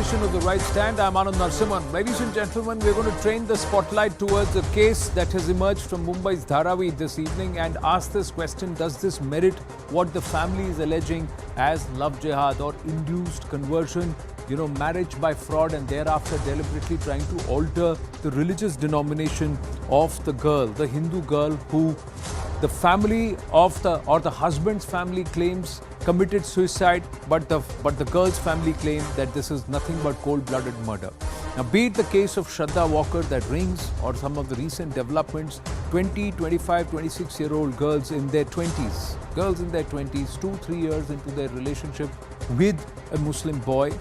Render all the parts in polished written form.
edition of The Right Stand. I'm Anand Narsimhan. Ladies and gentlemen, we're going to train the spotlight towards a case that has emerged from Mumbai's Dharavi this evening and ask this question: does this merit what the family is alleging as love jihad or induced conversion? You know, marriage by fraud and thereafter deliberately trying to alter the religious denomination of the girl, the Hindu girl who the family of the husband's family claims committed suicide, but the girl's family claim that this is nothing but cold-blooded murder. Now, be it the case of Shraddha Walker that rings or some of the recent developments, 20, 25, 26-year-old girls in their 20s, 2-3 years into their relationship with a Muslim boy,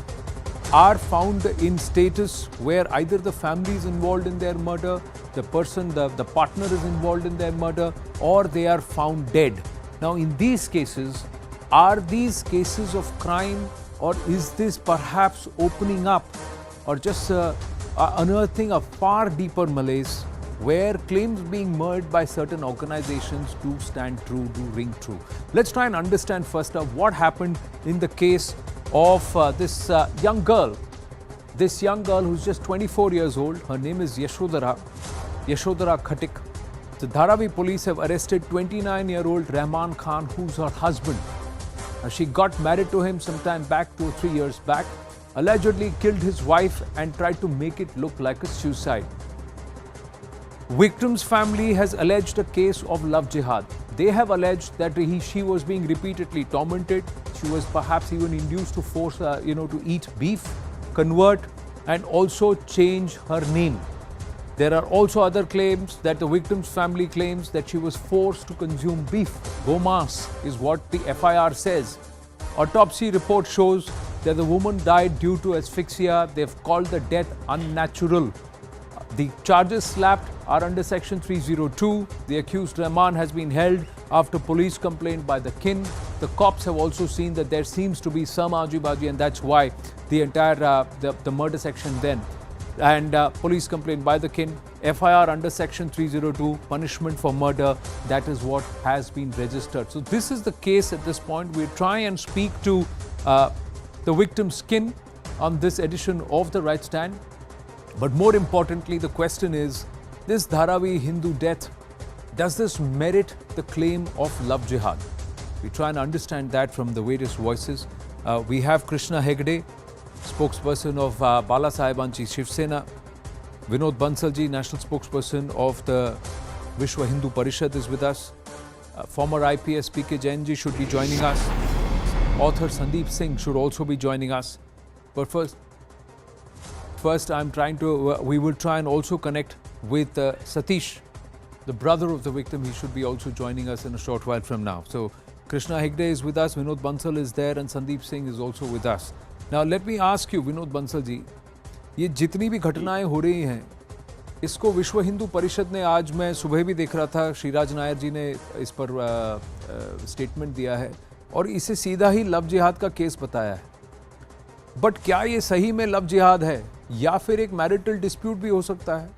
are found in status where either the family is involved in their murder, the partner is involved in their murder, or they are found dead. Now, in these cases, are these cases of crime, or is this perhaps opening up or just unearthing a far deeper malaise where claims being made by certain organizations do stand true, do ring true? Let's try and understand first of what happened in the case of this young girl who's just 24 years old. Her name is Yashodhara Khatik. The Dharavi police have arrested 29-year-old Rahman Khan, who's her husband. She got married to him sometime back, 2 or 3 years back, allegedly killed his wife and tried to make it look like a suicide. Victim's family has alleged a case of love jihad. They have alleged that she was being repeatedly tormented. She was perhaps even induced to force, to eat beef, convert, and also change her name. There are also other claims that the victim's family claims that she was forced to consume beef. Gomas is what the FIR says. Autopsy report shows that the woman died due to asphyxia. They've called the death unnatural. The charges slapped are under Section 302. The accused Rahman has been held after police complaint by the kin. The cops have also seen that there seems to be some aji-baji, and that's why the entire the murder section then. And police complaint by the kin, FIR under Section 302, punishment for murder, that is what has been registered. So this is the case at this point. We'll try and speak to the victim's kin on this edition of The Right Stand. But more importantly, the question is, this Dharavi Hindu death, does this merit the claim of love jihad? We try and understand that from the various voices. We have Krishna Hegde, spokesperson of Bala Sahebanchi Shiv Sena. Vinod Bansalji, national spokesperson of the Vishwa Hindu Parishad, is with us. Former IPS PK Jainji should be joining us. Author Sandeep Singh should also be joining us. But first I'm trying to, we will try and also connect with Satish, the brother of the victim. He should be also joining us in a short while from now. So Krishna Hegde is with us, Vinod Bansal is there, and Sandeep Singh is also with us. Now let me ask you, Vinod Bansal ji, ये जितनी भी घटनाएं हो रही हैं, इसको विश्व हिंदू परिषद ने, आज मैं सुबह भी देख रहा था, श्रीराज नायर जी ने इस पर स्टेटमेंट दिया है और इसे सीधा ही लव जिहाद का केस बताया है. बट क्या ये सही में लव जिहाद है या फिर एक मैरिटल डिस्प्यूट भी हो सकता है?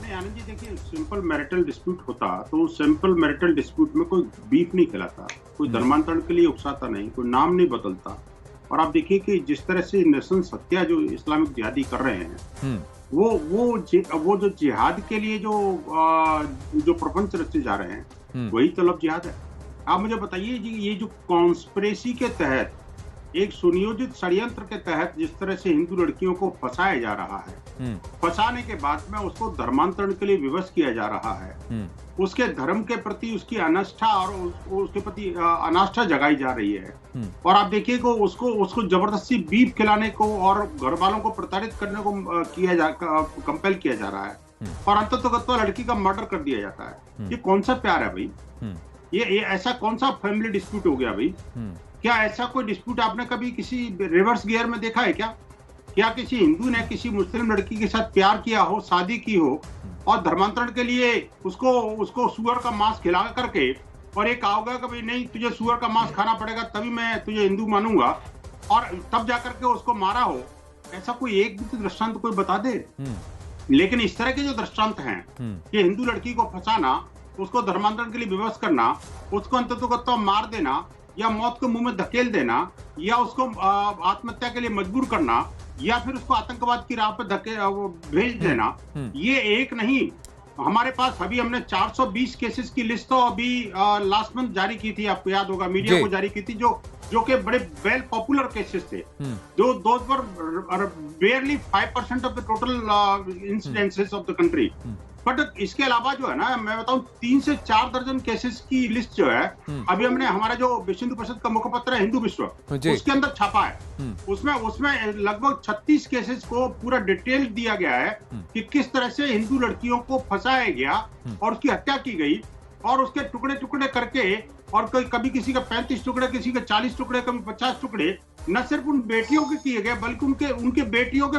नहीं आनंद जी, देखिए, सिंपल मैरिटल डिस्प्यूट होता तो सिंपल मैरिटल डिस्प्यूट में कोई बीफ नहीं खिलाता, कोई धर्मांतरण के लिए उकसाता नहीं, कोई नाम नहीं बदलता. और आप देखिए कि जिस तरह से नस्ल हत्या जो इस्लामिक जिहादी कर रहे हैं, वो जो जिहाद के लिए जो प्रपंच रचे जा रहे हैं, वही तो लव जिहाद है. आप मुझे बताइए जी, ये जो कॉन्स्पिरेसी के तहत, एक सुनियोजित षड्यंत्र के तहत जिस तरह से हिंदू लड़कियों को फंसाया जा रहा है, फंसाने के बाद में उसको धर्मांतरण के लिए विवश किया जा रहा है, उसके धर्म के प्रति उसकी अनिष्ठा और उसके प्रति अनास्था जगाई जा रही है. और आप देखिए कि उसको जबरदस्ती बीफ खिलाने को और घर वालों को प्रताड़ित करने को कंपेल किया जा रहा है, और अंततः लड़की का मर्डर कर दिया जाता है. ये कौन सा प्यार है भाई? ये ऐसा कौन सा फैमिली डिस्प्यूट हो गया भाई? क्या ऐसा कोई डिस्प्यूट आपने कभी किसी रिवर्स गियर में देखा है क्या? क्या किसी हिंदू ने किसी मुस्लिम लड़की के साथ प्यार किया हो, शादी की हो, और धर्मांतरण के लिए उसको सुअर का मांस खिला करके, और ये कहा होगा कि भाई नहीं, तुझे सुअर का मांस खाना पड़ेगा तभी मैं तुझे हिंदू मानूंगा, और तब जाकर के उसको मारा हो? ऐसा कोई एक भी दृष्टांत कोई बता दे. लेकिन इस तरह के जो दृष्टांत हैं, ये हिंदू लड़की को फंसाना, उसको धर्मांतरण के लिए विवश करना, उसको अंततः मार देना, या मौत को मुंह में धकेल देना या उसको आत्महत्या के लिए मजबूर करना या फिर उसको आतंकवाद की राह पर भेज देना, ये एक नहीं। हमारे पास अभी हमने 420 केसेस की लिस्ट तो अभी लास्ट मंथ जारी की थी, आपको याद होगा, मीडिया को जारी की थी, जो कि बड़े वेल पॉपुलर केसेस थे, जो those were बेयरली 5% of the total incidences of the country. But इसके अलावा जो है ना, मैं बताऊं 3 से 4 दर्जन केसेस की लिस्ट जो है अभी हमने, हमारा जो विश्व हिंदू परिषद का मुखपत्र है हिंदू विश्व, उसके अंदर छापा है। उसमें लगभग 36 केसेस को पूरा डिटेल दिया गया है कि किस तरह से हिंदू लड़कियों को फंसाया गया और उसकी हत्या की गई और उसके टुकड़े टुकड़े करके, और कभी किसी का 35 टुकड़े, किसी के 40 टुकड़े, कभी 50 टुकड़े, न सिर्फ उन बेटियों के किए गए बल्कि उनके बेटियों के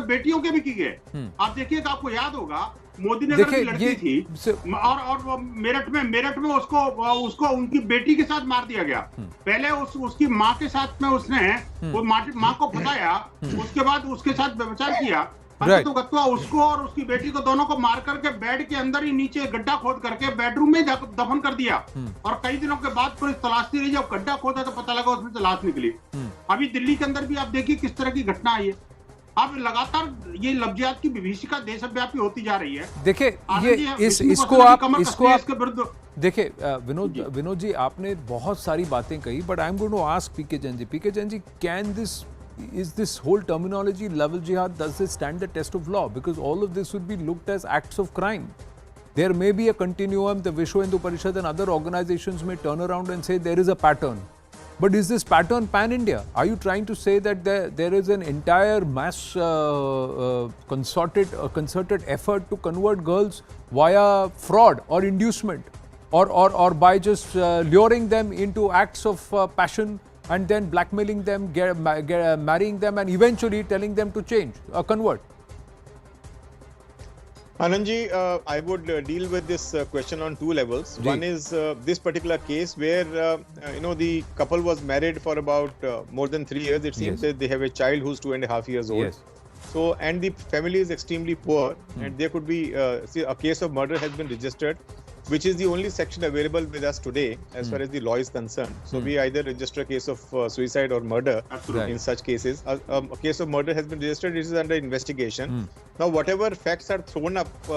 भी किए गए। आप देखिएगा, आपको याद होगा मोदी नगर की लड़की थी और मेरठ में उसको उनकी बेटी के साथ मार दिया गया। पहले उसकी माँ के साथ में उसने वो माँ को फंसाया, उसके बाद उसके साथ व्यभिचार किया, तो उसको और उसकी बेटी को दोनों को मार करके बेड के अंदर ही नीचे गड्ढा खोद करके बेडरूम में दफन कर दिया। और कई दिनों के बाद पुलिस तलाशती रही, जब गड्ढा खोदा तो पता लगा उसमें से लाश निकली। अभी दिल्ली के अंदर भी आप देखिए किस तरह की घटना आई है। अब लगातार ये लफ्जियात की विभीषिका देशव्यापी होती जा रही है। देखिए ये इसको आप देखिए विनोद जी, आपने बहुत सारी बातें कही, but I am going to ask P K Jain ji, can this is this whole terminology love jihad, does this stand the test of law? Because all of this would be looked as acts of crime. There may be a continuum, the Vishwa Hindu Parishad and other organizations may turn around and say there is a pattern. But is this pattern pan-India? Are you trying to say that there is an entire mass concerted effort to convert girls via fraud or inducement or by just luring them into acts of passion and then blackmailing them, marrying them and eventually telling them to change, convert? Anandji, I would deal with this question on 2 levels. One is this particular case where the couple was married for about more than 3 years. It seems that they have a child who's 2.5 years old. So, and the family is extremely poor, and there could be a case of murder has been registered, which is the only section available with us today as far as the law is concerned. So we either register a case of suicide or murder in such cases. A case of murder has been registered, it is under investigation. Now whatever facts are thrown up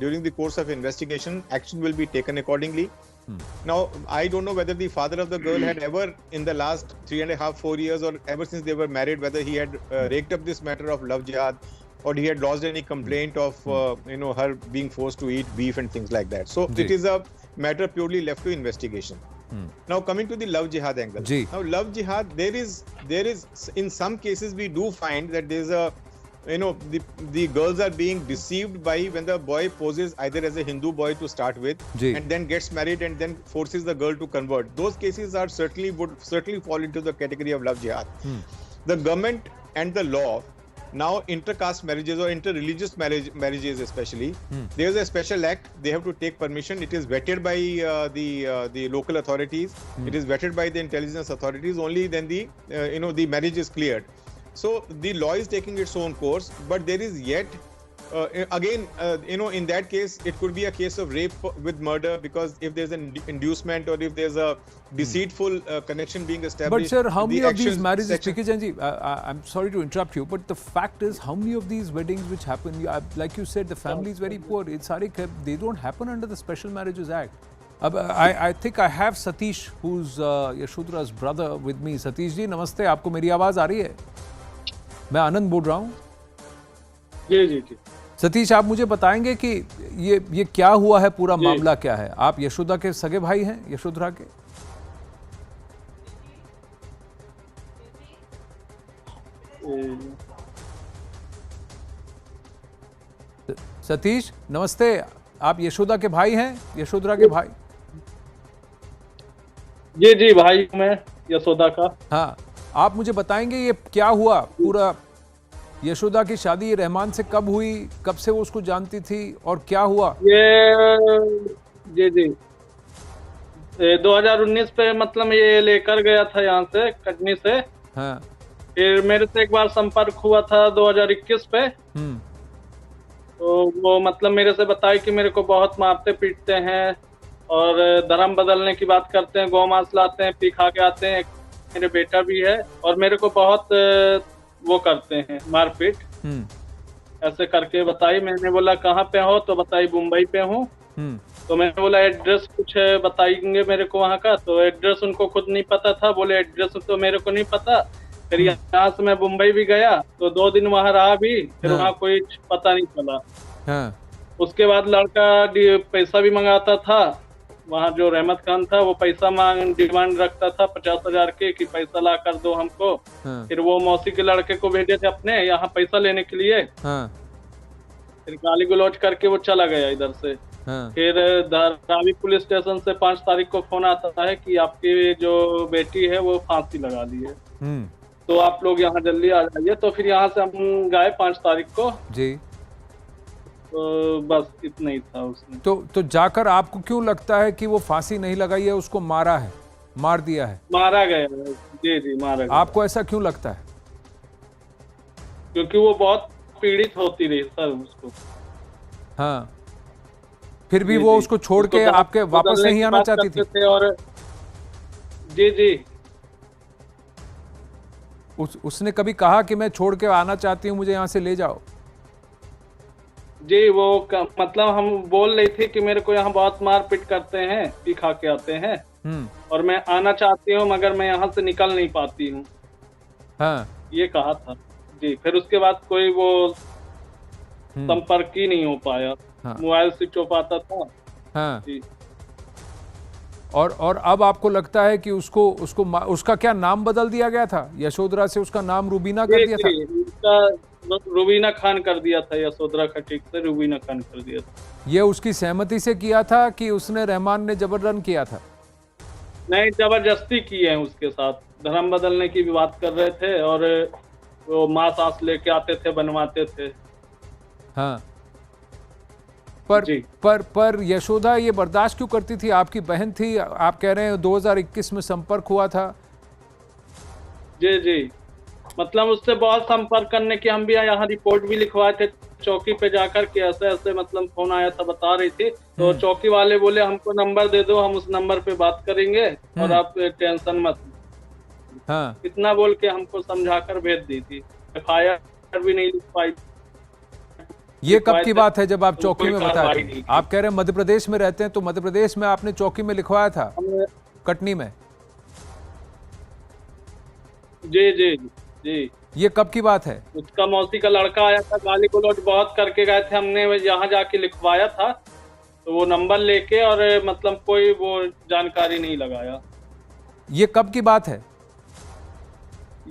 during the course of investigation, action will be taken accordingly. Now I don't know whether the father of the girl had ever in the last 3.5-4 years or ever since they were married, whether he had raked up this matter of love jihad, or he had lodged any complaint of her being forced to eat beef and things like that. So it is a matter purely left to investigation. Now coming to the love jihad angle. Now love jihad, there is in some cases we do find that there is a the girls are being deceived by when the boy poses either as a Hindu boy to start with and then gets married and then forces the girl to convert. Those cases are would certainly fall into the category of love jihad. The government and the law, now intercaste marriages or inter-religious marriages especially, there is a special act, they have to take permission. It is vetted by the local authorities, it is vetted by the intelligence authorities, only then the the marriage is cleared. So the law is taking its own course, but there is yet again in that case it could be a case of rape with murder, because if there's an inducement or if there's a deceitful connection being established. But sir, how many of these marriages, I'm sorry to interrupt you, but the fact is, how many of these weddings which happen, like you said, the family is very poor, they don't happen under the Special Marriages Act. I think I have Satish, who's Yashodra's brother, with me. Satish ji, namaste. आपको मेरी आवाज आ रही है? मैं आनंद बोल रहा हूँ। जी। सतीश, आप मुझे बताएंगे कि ये क्या हुआ है, पूरा मामला क्या है? आप यशोदा के सगे भाई हैं, यशोधरा के? सतीश नमस्ते, आप यशोदा के भाई हैं, यशोधरा के भाई? जी भाई, मैं यशोदा का। हाँ, आप मुझे बताएंगे ये क्या हुआ पूरा? यशोदा की शादी रहमान से कब हुई, कब से वो उसको जानती थी और क्या हुआ? ये जी 2019 पे मतलब ये लेकर गया था यहाँ से, कटनी से। हाँ। फिर मेरे से एक बार संपर्क हुआ था 2021 पे। तो वो मतलब मेरे से बताया कि मेरे को बहुत मारते पीटते हैं और धर्म बदलने की बात करते हैं, गौ मांस लाते हैं, पी खा के आते हैं। मेरे बेटा भी है और मेरे को बहुत वो करते हैं, मारपीट। ऐसे करके बताई, मैंने बोला कहाँ पे हो, तो बताई मुंबई पे हूँ। तो मैंने बोला एड्रेस कुछ बताएंगे मेरे को वहाँ का, तो एड्रेस उनको खुद नहीं पता था। बोले एड्रेस तो मेरे को नहीं पता। फिर यहाँ से मैं मुंबई भी गया तो 2 दिन वहाँ रहा भी, फिर वहाँ कोई पता नहीं चला। उसके बाद लड़का पैसा भी मंगाता था। वहाँ जो रहमत खान था वो पैसा डिमांड रखता था 50,000 के, कि पैसा ला कर दो हमको। फिर वो मौसी के लड़के को भेजे थे अपने यहाँ पैसा लेने के लिए। फिर गाली गलौज करके वो चला गया इधर से। फिर धरावी पुलिस स्टेशन से 5 तारीख को फोन आता है कि आपकी जो बेटी है वो फांसी लगा दी है, तो आप लोग यहाँ जल्दी आ जाइए। तो फिर यहाँ से हम गए 5 तारीख को जी। तो बस इतना ही था उसमें। तो जाकर आपको क्यों लगता है कि वो फांसी नहीं लगाई है, उसको मारा है, मार दिया है? मारा गया। जी जी, मारा गया। आपको ऐसा क्यों लगता है? क्योंकि वो बहुत पीड़ित होती रही सर उसको। हाँ, फिर भी वो उसको छोड़ के आपके वापस नहीं आना चाहती थी? और जी जी, उसने कभी कहा कि मैं छोड़ के आना चाहती हूँ, मुझे यहाँ से ले जाओ? जी, वो मतलब हम बोल रही थी कि मेरे को यहाँ बहुत मारपीट करते हैं, पी खा के आते हैं, और मैं आना चाहती हूँ मगर मैं यहाँ से निकल नहीं पाती हूँ। हाँ, ये कहा था जी। फिर उसके बाद कोई वो संपर्क ही नहीं हो पाया। मोबाइल स्विच ऑफ आता था। हाँ जी। और अब आपको लगता है कि उसका क्या नाम बदल दिया गया था? यशोधरा से उसका नाम रूबीना कर दिया था? उसका रूबीना खान कर दिया था, यशोधरा खटीक से रूबीना खान कर दिया था। ये उसकी सहमति से किया था कि उसने रहमान ने जबरन किया था? नहीं, जबरदस्ती किए हैं उसके साथ। धर्म बदलने की भी बात कर रहे थे और वो मांस आस लेके आते थे, बनवाते थे। हाँ, पर यशोदा ये बर्दाश्त क्यों करती थी? आपकी बहन थी, आप कह रहे हैं 2021 में संपर्क हुआ था। जी जी, मतलब उससे बहुत संपर्क करने की हम भी यहाँ रिपोर्ट भी लिखवाए थे चौकी पे जाकर के। ऐसे ऐसे मतलब फोन आया था, बता रही थी। तो चौकी वाले बोले हमको नंबर दे दो, हम उस नंबर पे बात करेंगे और आप टेंशन मत। हाँ, इतना बोल के हमको समझाकर भेज दी थी। FIR भी नहीं लिख पाई। ये कब की बात है जब आप चौकी में बताया? आप कह रहे हैं मध्य प्रदेश में रहते हैं, तो मध्य प्रदेश में आपने चौकी में लिखवाया था, कटनी में? जी जी जी। ये कब की बात है? उसका मौसी का लड़का आया था, गाली गलौज बहुत करके गए थे। हमने यहाँ जाके लिखवाया था, तो वो नंबर लेके और मतलब कोई वो जानकारी नहीं लगाया। ये कब की बात है?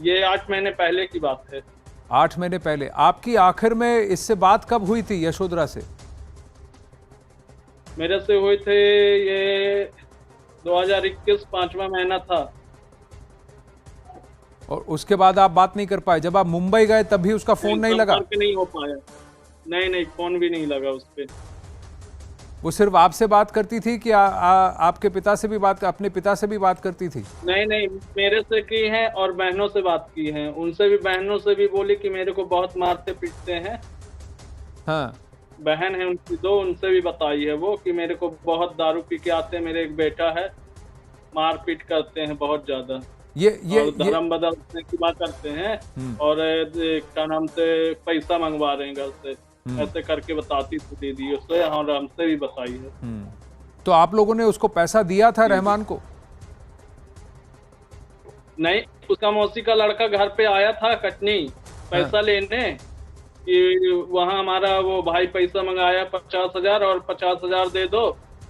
ये 8 महीने पहले की बात है। 8 महीने पहले। आपकी आखिर में इससे बात कब हुई थी यशोधरा से? मेरे से हुई थे ये 2021 5वां महीना था। और उसके बाद आप बात नहीं कर पाए? जब आप मुंबई गए तब भी उसका फोन नहीं लगा? नहीं हो पाया। नहीं, फोन भी नहीं लगा उस पे। वो सिर्फ आपसे बात करती थी कि आपके पिता से भी अपने पिता से भी बात करती थी? नहीं, मेरे से की है और बहनों से बात की है। उनसे भी, बहनों से भी बोली कि मेरे को बहुत मारते पीटते हैं। हाँ, बहन है उनकी 2, उनसे भी बताई है वो कि मेरे को बहुत दारू पी के आते हैं, मेरे एक बेटा है, मारपीट करते हैं बहुत ज्यादा। ये धर्म बदलने की बात करते हैं और क्या नाम से पैसा मंगवा रहे हैं घर से। ऐसे करके बताती थी दीदी उससे, और हमसे भी बताई है। तो आप लोगों ने उसको पैसा दिया था रहमान को? नहीं, उसका मौसी का लड़का घर पे आया था कटनी पैसा लेने, कि वहाँ हमारा वो भाई पैसा मंगाया 50,000 और 50,000 दे दो,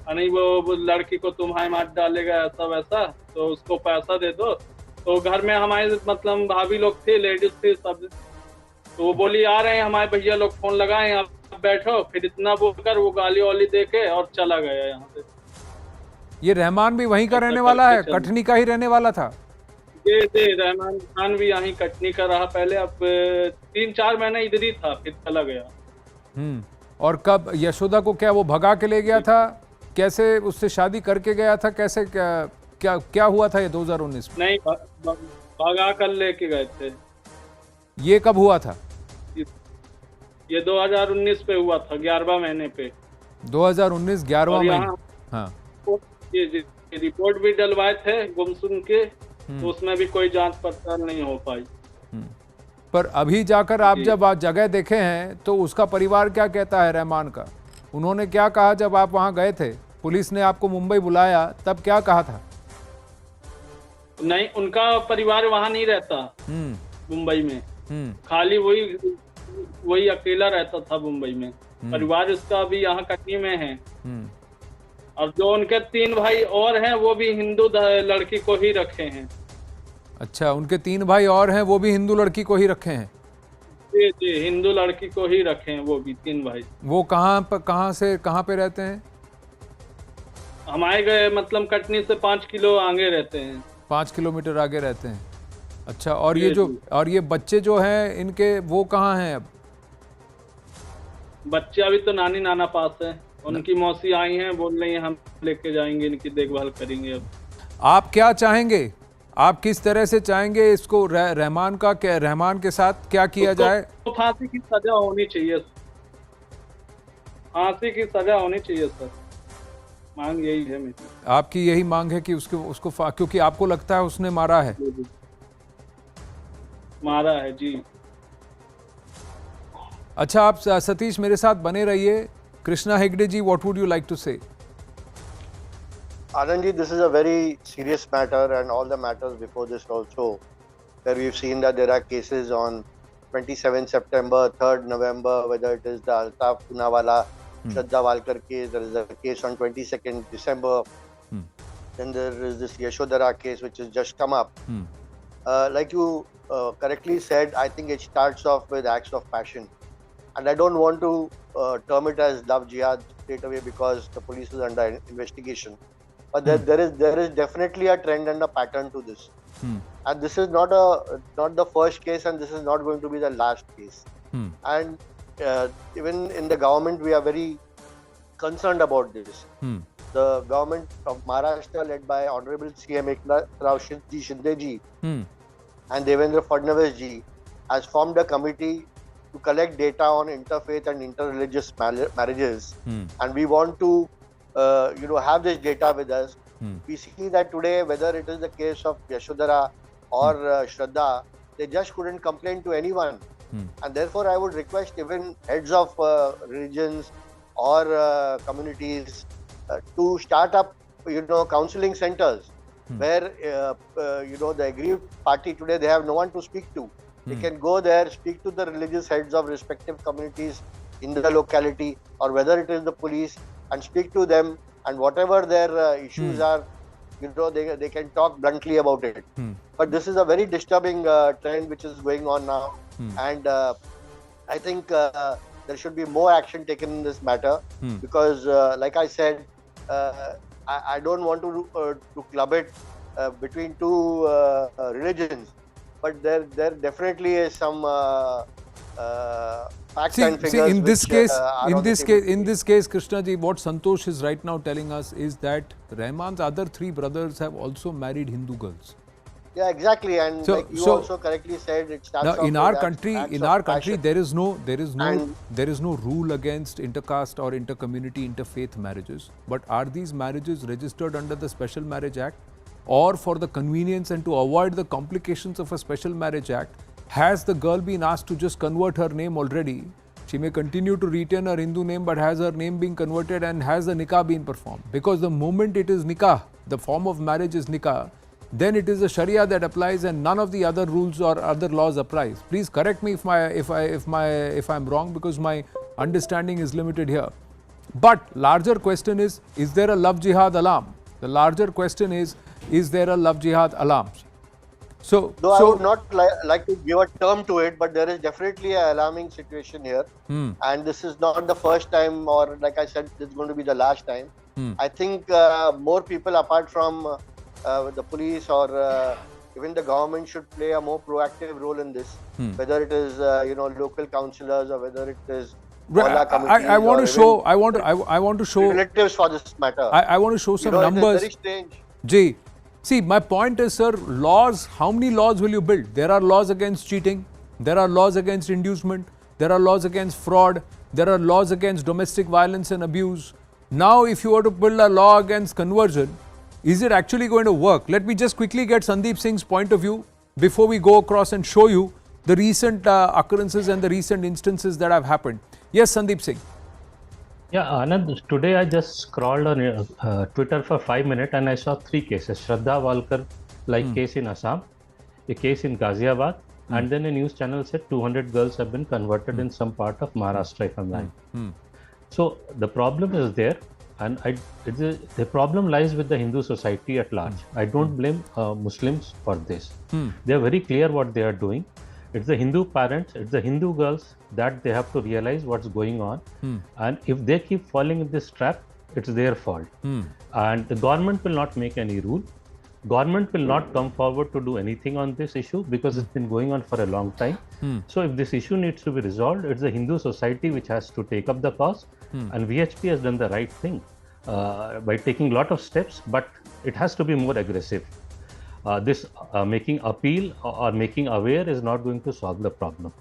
नहीं वो लड़की को तुम्हारे मार डालेगा, ऐसा वैसा, तो उसको पैसा दे दो। तो घर में हमारे मतलब भाभी लोग थे, लेडीज थी सब, तो वो बोली आ रहे हैं हमारे भैया लोग, फोन लगाए आप बैठो। फिर इतना बोलकर वो गाली वाली देके और चला गया यहाँ से। ये रहमान भी वहीं का रहने वाला है, कटनी का ही रहने वाला था? जी, रहमान खान भी यहीं कटनी का रहा पहले। अब 3-4 महीने इधर ही था, फिर चला गया। और कब यशोदा को क्या वो भगा के ले गया था? कैसे उससे शादी करके गया था? कैसे क्या हुआ था ये 2019 में? नहीं, भगा कर लेके गए थे। ये कब हुआ था? ये 2019 पे हुआ था, 11वां महीने पे। 2019 11वां महीना। हाँ, रिपोर्ट भी डलवाए थे गुमसुम के, तो उसमें भी कोई जांच पड़ताल नहीं हो पाई। पर अभी जाकर आप जब आज जगह देखे हैं तो उसका परिवार क्या कहता है रहमान का? उन्होंने क्या कहा जब आप वहां गए थे? पुलिस ने आपको मुंबई बुलाया तब क्या कहा था? नहीं, उनका परिवार वहां नहीं रहता मुंबई में, खाली वही अकेला रहता था मुंबई में। परिवार उसका अभी यहाँ कटनी में है। और जो उनके 3 भाई और हैं वो भी हिंदू लड़की को ही रखे हैं। अच्छा, उनके 3 भाई और हैं, वो भी हिंदू लड़की को ही रखे हैं? जी जी, हिंदू लड़की को ही रखे हैं वो भी 3 भाई। वो कहाँ पे रहते हैं? हमारे गए मतलब कटनी से 5 किलो आगे रहते हैं। 5 किलोमीटर आगे रहते हैं। अच्छा, और ये बच्चे जो हैं इनके, वो कहाँ हैं अब? बच्चे अभी तो नानी नाना पास है। उनकी मौसी आई हैं, बोल रही हैं हम लेके जाएंगे, इनकी देखभाल करेंगे। अब आप क्या चाहेंगे? आप किस तरह से चाहेंगे इसको? रहमान के साथ क्या किया जाए? तो फांसी की सजा होनी चाहिए, फांसी की सजा होनी चाहिए सर। मांग यही है मेरी। आपकी यही मांग है कि उसको क्योंकि आपको लगता है उसने मारा है? मारा है जी। अच्छा, आप सतीश मेरे साथ बने रहिए। कृष्णा हेगड़े जी, what would you like to say? Anand ji, this is a very serious matter, and all the matters before this also, where we've seen that there are cases on 27 September, 3rd November, whether it is the Altaf Poonawala, Shraddha Walkar case, there is a case on 22nd December, then there is this Yashodhara case which has just come up. Like you correctly said, I think it starts off with acts of passion. And I don't want to term it as love jihad straight away because the police is under investigation. But there is definitely a trend and a pattern to this. And this is not the first case, and this is not going to be the last case. And even in the government, we are very concerned about this. The government of Maharashtra, led by Honorable CM Eknath Rao Shinde ji and Devendra Fadnavis ji, has formed a committee to collect data on interfaith and interreligious marriages, and we want to have this data with us. We see that today, whether it is the case of Yashodhara or Shraddha, they just couldn't complain to anyone, and therefore I would request even heads of religions or communities to start up counseling centers where the aggrieved party today, they have no one to speak to. They can go there, speak to the religious heads of respective communities in the locality, or whether it is the police, and speak to them, and whatever their issues are, they can talk bluntly about it. But this is a very disturbing trend which is going on now, and I think there should be more action taken in this matter, because like I said, I don't want to club it between two religions. But there definitely is some facts and figures. In this case, Krishna ji, what Santosh is right now telling us is that Rahman's other 3 brothers have also married Hindu girls. Yeah, exactly, and like you also correctly said, it starts off in our country, there is no rule against intercaste or intercommunity, interfaith marriages. But are these marriages registered under the Special Marriage Act? Or for the convenience and to avoid the complications of a Special Marriage Act, has the girl been asked to just convert her name already? She may continue to retain her Hindu name, but has her name been converted, and has the nikah been performed? Because the moment it is nikah, the form of marriage is nikah, then it is the Sharia that applies, and none of the other rules or other laws applies. Please correct me if I'm wrong, because my understanding is limited here. But larger question is there a love jihad alarm? The larger question is there a love jihad alarm? I would not like to give a term to it, but there is definitely an alarming situation here. And this is not the first time, or like I said, it's going to be the last time. I think more people apart from the police or even the government should play a more proactive role in this, whether it is local councillors or whether it is I want to show relatives for this matter. I want to show some numbers. It's very strange. Ji, see, my point is, sir, laws, how many laws will you build? There are laws against cheating, there are laws against inducement, there are laws against fraud, there are laws against domestic violence and abuse. Now, if you were to build a law against conversion, is it actually going to work? Let me just quickly get Sandeep Singh's point of view before we go across and show you the recent occurrences and the recent instances that have happened. Yes, Sandeep Singh. Yeah, Anand, today I just scrolled on Twitter for 5 minutes and I saw 3 cases. Shraddha Walkar, case in Assam, a case in Ghaziabad, and then a news channel said 200 girls have been converted in some part of Maharashtra, if I'm right. So the problem is there, and the problem lies with the Hindu society at large. I don't blame Muslims for this. They are very clear what they are doing. It's the Hindu parents, it's the Hindu girls that they have to realize what's going on. And if they keep falling in this trap, it's their fault. And the government will not make any rule. Government will not come forward to do anything on this issue because it's been going on for a long time. So if this issue needs to be resolved, it's the Hindu society which has to take up the cause. And VHP has done the right thing by taking a lot of steps, but it has to be more aggressive. This making appeal or making aware is not going to solve the problem.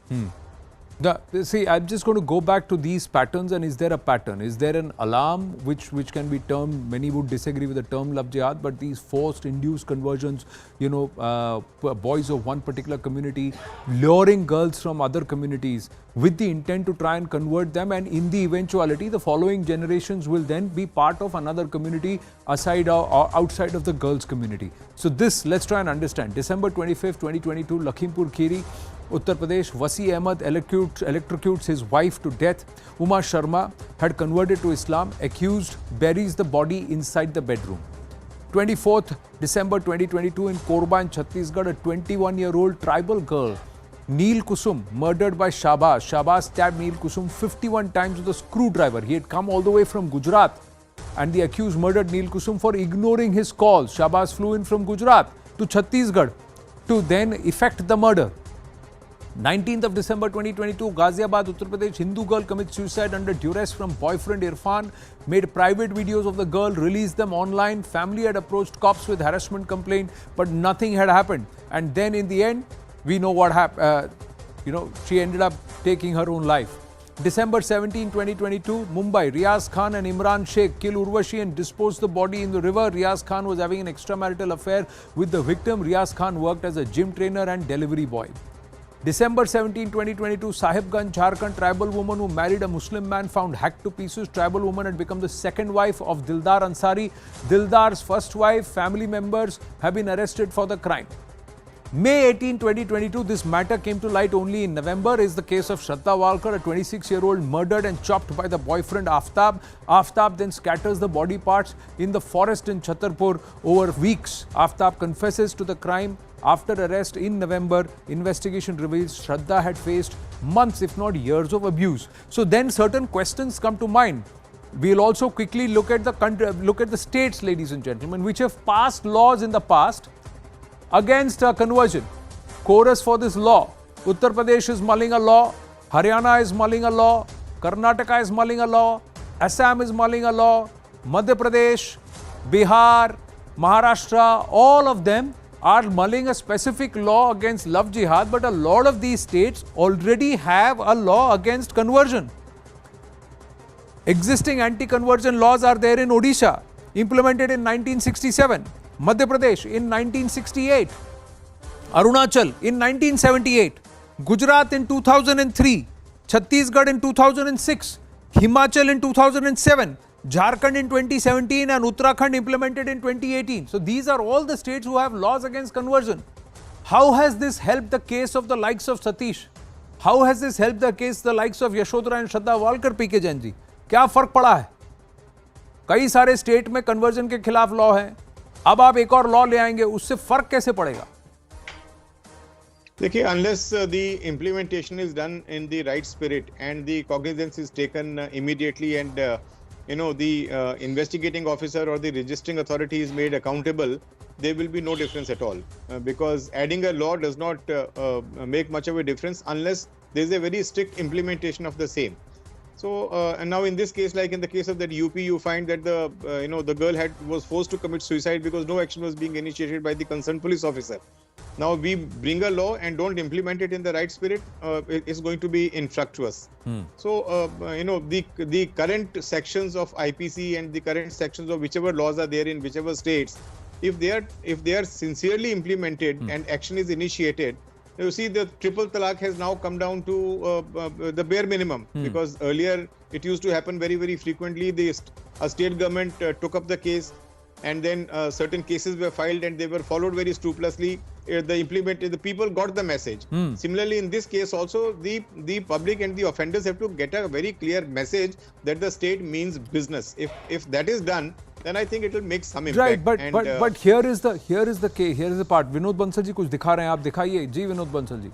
See, I'm just going to go back to these patterns, and is there a pattern? Is there an alarm which can be termed, many would disagree with the term love jihad, but these forced, induced conversions, boys of one particular community luring girls from other communities with the intent to try and convert them, and in the eventuality, the following generations will then be part of another community aside or outside of the girls' community. So this, let's try and understand. December 25th, 2022, Lakhimpur Kheri, Uttar Pradesh, Wasi Ahmed electrocutes his wife to death. Uma Sharma had converted to Islam, accused buries the body inside the bedroom. 24th December 2022 in Korba in Chhattisgarh, a 21-year-old tribal girl, Neel Kusum, murdered by Shahbaz. Shahbaz stabbed Neel Kusum 51 times with a screwdriver. He had come all the way from Gujarat, and the accused murdered Neel Kusum for ignoring his calls. Shahbaz flew in from Gujarat to Chhattisgarh to then effect the murder. 19th of December 2022, Ghaziabad, Uttar Pradesh, Hindu girl commits suicide under duress from boyfriend Irfan, made private videos of the girl, released them online. Family had approached cops with harassment complaint, but nothing had happened. And then in the end, we know what happened. She ended up taking her own life. December 17, 2022, Mumbai, Riaz Khan and Imran Sheikh kill Urvashi and dispose the body in the river. Riaz Khan was having an extramarital affair with the victim. Riaz Khan worked as a gym trainer and delivery boy. December 17, 2022, Sahibganj, Jharkhand, tribal woman who married a Muslim man found hacked to pieces. Tribal woman had become the second wife of Dildar Ansari. Dildar's first wife, family members have been arrested for the crime. May 18, 2022, this matter came to light only in November, is the case of Shraddha Walkar, a 26-year-old murdered and chopped by the boyfriend Aftab. Aftab then scatters the body parts in the forest in Chhatarpur over weeks. Aftab confesses to the crime. After arrest in November, investigation reveals Shraddha had faced months, if not years, of abuse. So then certain questions come to mind. We'll also quickly look at the states, ladies and gentlemen, which have passed laws in the past against conversion. Chorus for this law: Uttar Pradesh is mulling a law, Haryana is mulling a law, Karnataka is mulling a law, Assam is mulling a law, Madhya Pradesh, Bihar, Maharashtra, all of them are mulling a specific law against love jihad, but a lot of these states already have a law against conversion. Existing anti-conversion laws are there in Odisha, implemented in 1967, Madhya Pradesh in 1968, Arunachal in 1978, Gujarat in 2003, Chhattisgarh in 2006, Himachal in 2007, Jharkhand in 2017 and Uttarakhand implemented in 2018. So these are all the states who have laws against conversion. How has this helped the case of the likes of Satish? How has this helped the case the likes of Yashodhara and Shraddha Walkar, PK Jain ji? क्या फर्क पड़ा है? कई सारे state में conversion के खिलाफ law है, अब आप एक और लॉ ले आएंगे, उससे फर्क कैसे पड़ेगा? देखिए, unless the implementation is done in the right spirit and the cognizance is taken immediately and the investigating officer or the registering authority is made accountable, there will be no difference at all. Because adding a law does not make much of a difference unless there is a very strict implementation of the same. So, and now in this case, like in the case of that UP, you find that the girl was forced to commit suicide because no action was being initiated by the concerned police officer. now we bring a law and don't implement it in the right spirit, it's going to be infructuous. So the current sections of IPC and the current sections of whichever laws are there in whichever states, if they are sincerely implemented and action is initiated, you see the triple talaq has now come down to the bare minimum, because earlier it used to happen very, very frequently. A state government took up the case, and then certain cases were filed and they were followed very scrupulously. The people got the message. Similarly, in this case also, the public and the offenders have to get a very clear message that the state means business. If that is done, then I think it will make some impact. Right, but here is the case. Here is the part. Vinod Bansal जी कुछ दिखा रहे हैं, आप दिखाइए जी विनोद बंसल जी।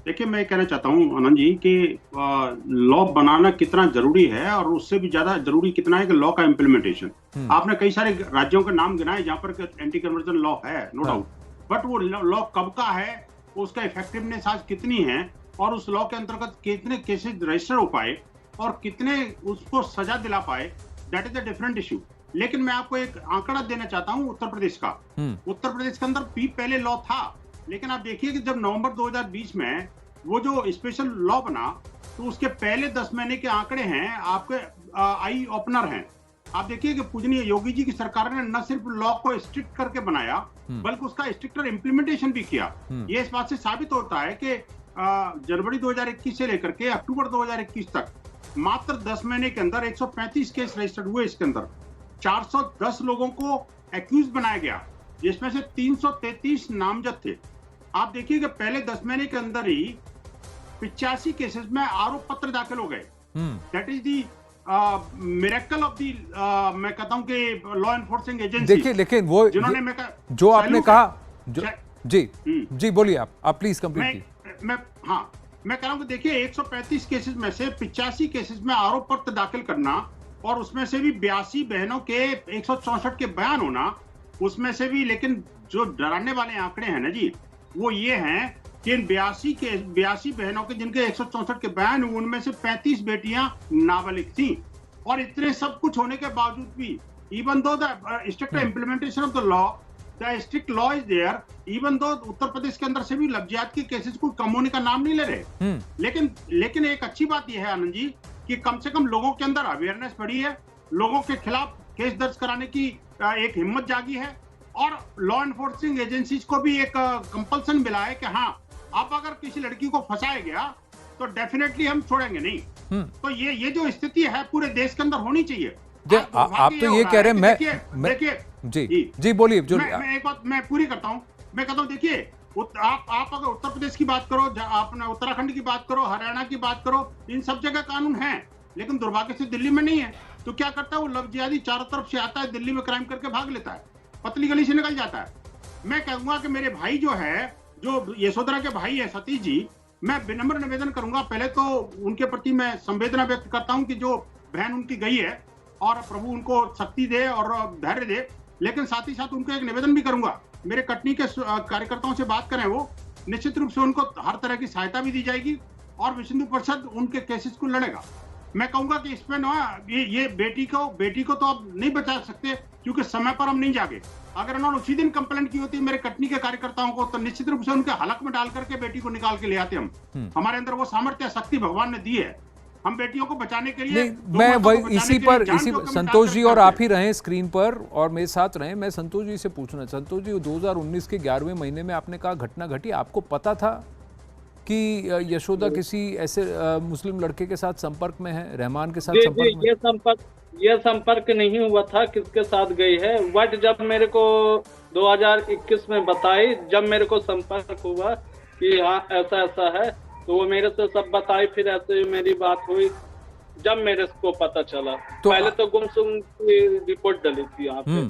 देखिए, मैं कहना चाहता हूं आनंद जी कि लॉ बनाना कितना जरूरी है, और उससे भी ज्यादा जरूरी कितना है कि लॉ का इम्प्लीमेंटेशन। आपने कई सारे राज्यों के नाम गिनाए जहां पर एंटी कन्वर्जन लॉ है, नो डाउट, बट वो लॉ कब का है, उसका इफेक्टिवनेस आज कितनी है, और उस लॉ के अंतर्गत कितने केसेस रजिस्टर हो पाए और कितने उसको सजा दिला पाए, that is a different issue. लेकिन मैं आपको एक आंकड़ा देना चाहता हूँ उत्तर प्रदेश का। उत्तर प्रदेश के अंदर भी पहले लॉ था, लेकिन आप देखिए कि जब नवंबर 2020 में वो जो स्पेशल लॉ बना, तो उसके पहले 10 महीने के आंकड़े हैं आपके आई ओपनर हैं। आप देखिए कि पूजनीय योगी जी की सरकार ने न सिर्फ लॉ को स्ट्रिक्ट करके बनाया, बल्कि उसका स्ट्रिक्टर इम्प्लीमेंटेशन भी किया। ये इस बात से साबित होता है कि जनवरी 2021 से लेकर के अक्टूबर 2021 तक मात्र 10 महीने के अंदर 135 केस रजिस्टर्ड हुए। इसके अंदर 410 लोगों को एक्यूज बनाया गया, जिसमें से 333 नामजद थे। आप देखिए कि पहले 10 महीने के अंदर ही 85 केसेस में आरोप पत्र दाखिल हो गए। That is the miracle of the, मैं कहता हूं कि लॉ एनफोर्सिंग एजेंसी। देखिए, लेकिन वो जिन्होंने जो आपने कहा जी बोलिए, आप प्लीज कंप्लीट। मैं कह रहा हूं कि देखिए 135 केसेस में से 85 केसेस में आरोप पत्र दाखिल करना, और उसमें से भी 82 बहनों के 164 के बयान होना, उसमें से भी। लेकिन जो डराने वाले आंकड़े हैं ना जी, वो ये हैं कि इन 82 बहनों के जिनके 164 के बयान, उनमें से 35 बेटियां नाबालिग थी। और इतने सब कुछ होने के बावजूद भी, even though the strict implementation of the law, the strict law is there, even though Uttar प्रदेश के अंदर से भी लव जिहाद के केसेस को कम होने का नाम नहीं ले रहे। लेकिन एक अच्छी बात यह है आनंद जी कि कम से कम लोगों के अंदर अवेयरनेस बढ़ी है, लोगों के खिलाफ केस दर्ज कराने की एक हिम्मत जागी है, और लॉ एनफोर्सिंग एजेंसीज को भी एक कंपल्सन मिला है कि हाँ, अब अगर किसी लड़की को फंसाया गया तो डेफिनेटली हम छोड़ेंगे नहीं। तो ये जो स्थिति है पूरे देश के अंदर होनी चाहिए। आप तो ये कह रहे हैं, देखिए जी बोलिए। मैं एक बात मैं पूरी करता हूं। मैं कहता हूं, देखिए आप अगर उत्तर प्रदेश की बात करो, आपने उत्तराखंड की बात करो, हरियाणा की बात करो, इन सब जगह कानून है, लेकिन दुर्भाग्य से दिल्ली में नहीं है। तो क्या करता है वो लव जिहादी चारों तरफ से आता है, दिल्ली में क्राइम करके भाग लेता है, पतली गली से निकल जाता है। मैं कहूंगा कि मेरे भाई जो है, जो यशोधरा के भाई है सतीश जी, मैं विनम्र निवेदन करूंगा, पहले तो उनके प्रति मैं संवेदना व्यक्त करता हूं कि जो बहन उनकी गई है, और प्रभु उनको शक्ति दे और धैर्य दे। लेकिन साथ ही साथ उनको एक निवेदन भी करूंगा, मेरे कटनी के कार्यकर्ताओं से बात करें, वो निश्चित रूप से उनको हर तरह की सहायता भी दी जाएगी, और विश्व हिंदू परिषद उनके केसेस को लड़ेगा। मैं कहूंगा कि इसमें ना ये बेटी को तो अब नहीं बचा सकते, क्योंकि समय पर हम नहीं जागे। अगर उन्होंने उसी दिन कंप्लेंट की होती मेरे कटनी के कार्यकर्ताओं को, तो निश्चित रूप से उनके हलक में डाल करके बेटी को निकाल के ले आते हम। हमारे अंदर वो सामर्थ्य शक्ति भगवान ने दी है, हम बेटियों को बचाने के लिए। मैं वही इसी संतोष जी और आप ही रहे स्क्रीन पर और मेरे साथ रहे। मैं संतोष जी से पूछना, संतोष जी 2019 के 11वें महीने में आपने कहा घटना घटी, आपको पता था कि यशोदा किसी ऐसे मुस्लिम लड़के के साथ संपर्क में है, रहमान के साथ संपर्क में? ये संपर्क नहीं हुआ था किसके साथ गई है, बट जब मेरे को 2021 में बताई, जब मेरे को संपर्क हुआ कि हाँ ऐसा ऐसा है, तो वो मेरे से सब बताई। फिर ऐसे मेरी बात हुई, जब मेरे को पता चला। तो पहले तो गुमसुम की रिपोर्ट डली थी यहाँ पे।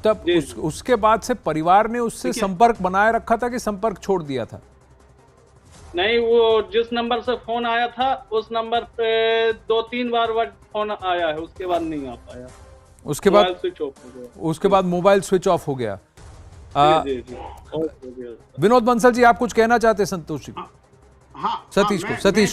तब उसके बाद से परिवार ने उससे संपर्क बनाए रखा था कि संपर्क छोड़ दिया था? नहीं, वो जिस नंबर से फोन आया था उस नंबर पे 2-3 बार फोन आया है, उसके बाद नहीं आ पाया। उसके बाद स्विच ऑफ हो गया। उसके बाद मोबाइल स्विच ऑफ हो गया। विनोद बंसल जी, आप कुछ कहना चाहते हैं संतोष जी? सतीश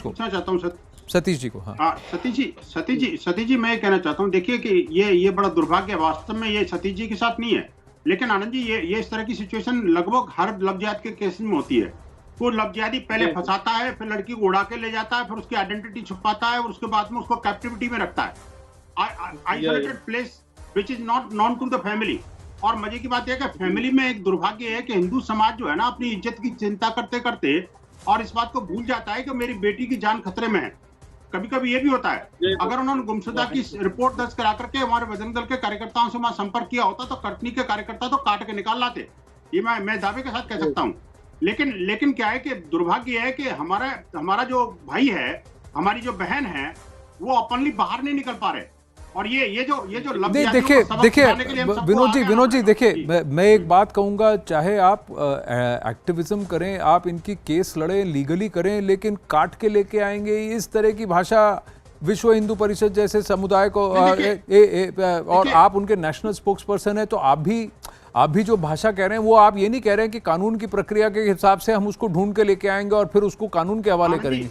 को चाहता हूँ सतीश जी को। हाँ सतीश जी मैं कहना चाहता हूँ, देखिए कि ये बड़ा दुर्भाग्य है, वास्तव में ये सतीश जी के साथ नहीं है, लेकिन आनंद जी ये इस तरह की सिचुएशन लगभग हर लव जिहाद के केस में होती है। वो लव जिहादी पहले फंसाता है, फिर लड़की को उड़ा के ले जाता है, फिर उसकी आइडेंटिटी छुपाता है और उसके बाद में उसको कैप्टिविटी में रखता है, isolated place which is not known to the family. और मजे की बात यह है कि फैमिली में एक दुर्भाग्य है कि हिंदू समाज जो है ना अपनी इज्जत की चिंता करते करते और इस बात को भूल जाता है कि मेरी बेटी की जान खतरे में है। कभी कभी ये भी होता है, अगर उन्होंने गुमशुदा की रिपोर्ट दर्ज करा करके हमारे बजरंग दल के कार्यकर्ताओं से वहां संपर्क किया होता तो कटनी के कार्यकर्ता तो काट के निकाल लाते, ये मैं दावे के साथ कह सकता हूँ। लेकिन क्या है कि दुर्भाग्य है कि हमारा जो भाई है, हमारी जो बहन है, वो ओपनली बाहर नहीं निकल पा रहे। और ये जो देखिए विनोद जी देखिए, मैं एक बात कहूंगा, चाहे आप एक्टिविज्म करें, आप इनकी केस लड़ें, लीगली करें, लेकिन काट के लेके आएंगे इस तरह की भाषा विश्व हिंदू परिषद जैसे समुदाय को और आप उनके नेशनल स्पोक्स पर्सन है, तो आप भी जो भाषा कह रहे हैं वो आप ये नहीं कह रहे हैं कि कानून की प्रक्रिया के हिसाब से हम उसको ढूंढ के लेके आएंगे और फिर उसको कानून के हवाले करेंगे।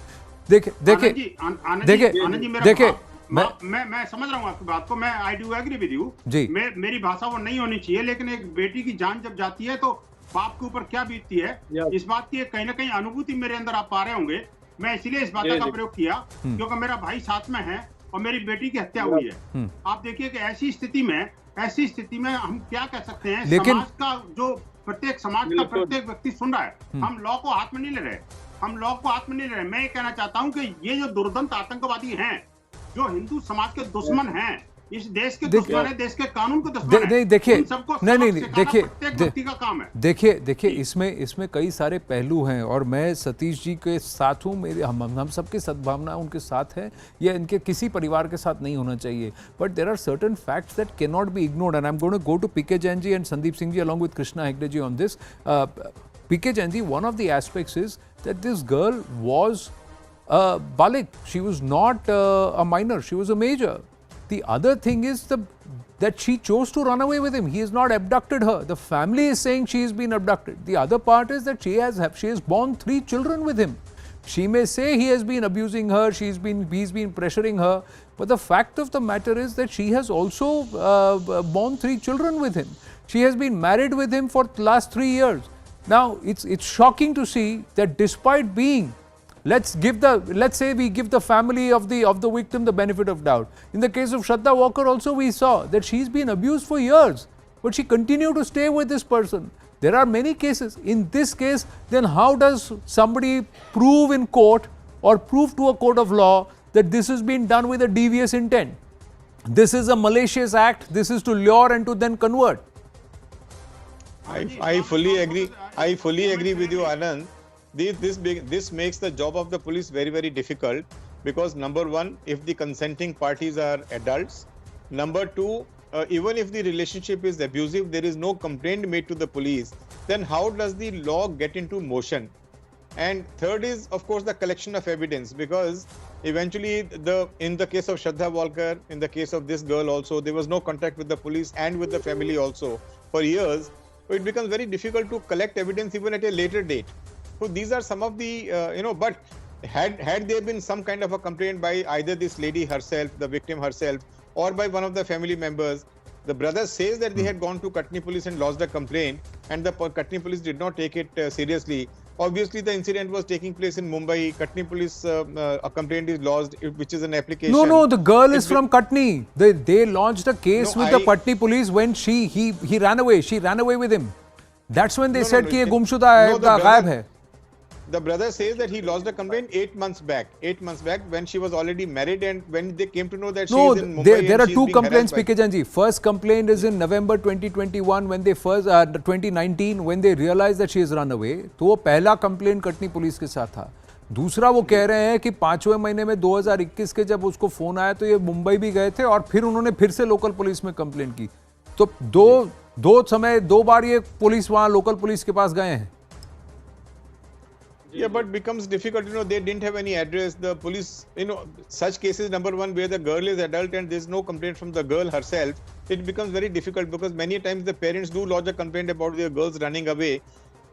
देखिए मैं समझ रहा हूँ आपकी बात को, मैं I do agree with you ji, मेरी भाषा वो नहीं होनी चाहिए, लेकिन एक बेटी की जान जब जाती है तो बाप के ऊपर क्या बीतती है, इस बात की कहीं ना कहीं अनुभूति मेरे अंदर आप पा रहे होंगे। मैं इसीलिए इस बात का प्रयोग किया क्योंकि मेरा भाई साथ में है और मेरी बेटी की हत्या हुई है। आप देखिए कि ऐसी स्थिति में हम क्या कह सकते हैं, समाज का जो प्रत्येक व्यक्ति सुन रहा है, हम लॉ को हाथ में नहीं ले रहे। मैं ये कहना चाहता हूँ कि ये जो दुर्दांत आतंकवादी हैं, जो हिंदू समाज के दुश्मन हैं, इस देश के दुश्मन है, देश के कानून के दुश्मन है, देखिए नहीं देखिए व्यक्ति का काम है। देखिए इसमें कई सारे पहलू हैं और मैं सतीश जी के साथ हूँ, मेरे हम सबकी सद्भावना उनके साथ है, ये इनके किसी परिवार के साथ नहीं होना चाहिए, but there are certain facts that can not be ignored and I am going to go to P K Jain ji and Sandeep Singh ji along with Krishna Hegde ji on this. P K Jain ji, one of the aspects is that this girl was Balik. She was not a minor, she was a major. The other thing is that she chose to run away with him. He has not abducted her. The family is saying she has been abducted. The other part is that she has born 3 children with him. She may say he has been abusing her, he's been pressuring her, but the fact of the matter is that she has also born 3 children with him. She has been married with him for the last 3 years. Now it's shocking to see that despite being, let's say we give the family of the victim the benefit of doubt. In the case of Shraddha Walker also we saw that she's been abused for years, but she continued to stay with this person. There are many cases. In this case, then how does somebody prove in court or prove to a court of law that this has been done with a devious intent? This is a malicious act. This is to lure and to then convert. I fully agree. I fully agree with you, Anand. This makes the job of the police very, very difficult because number one, if the consenting parties are adults, number two, even if the relationship is abusive, there is no complaint made to the police, then how does the law get into motion? And third is, of course, the collection of evidence, because eventually in the case of Shraddha Walker, in the case of this girl also, there was no contact with the police and with the family also for years. So it becomes very difficult to collect evidence even at a later date. So these are some of the, but had there been some kind of a complaint by either this lady herself, the victim herself, or by one of the family members, the brother says that they had gone to Katni police and lodged a complaint, and the Katni police did not take it seriously. Obviously, the incident was taking place in Mumbai. Katni police, a complaint is lodged, which is an application. No, the girl is from Katni. They launched a case with the Katni police when he ran away. She ran away with him. That's when they said कि ये गुमशुदा है, गायब है. The brother says that he lodged a complaint 8 months back. 8 months back when she was already married and when they came to know that she is in Mumbai. There are 2 complaints, PK Janji. First complaint is in November 2021 when they 2019 when they realized that she has run away. तो वो पहला complaint Katni police के साथ था. दूसरा वो कह रहे हैं कि 5वें महीने में 2021 के जब उसको फोन आया तो ये मुंबई भी गए थे और फिर उन्होंने फिर से लोकल पुलिस में कंप्लेंट की. तो दो बार ये पुलिस वहाँ लोकल पुलिस के पास गए हैं. Yeah, but becomes difficult, they didn't have any address. The police, such cases, number one, where the girl is adult and there's no complaint from the girl herself, it becomes very difficult because many times the parents do lodge a complaint about their girls running away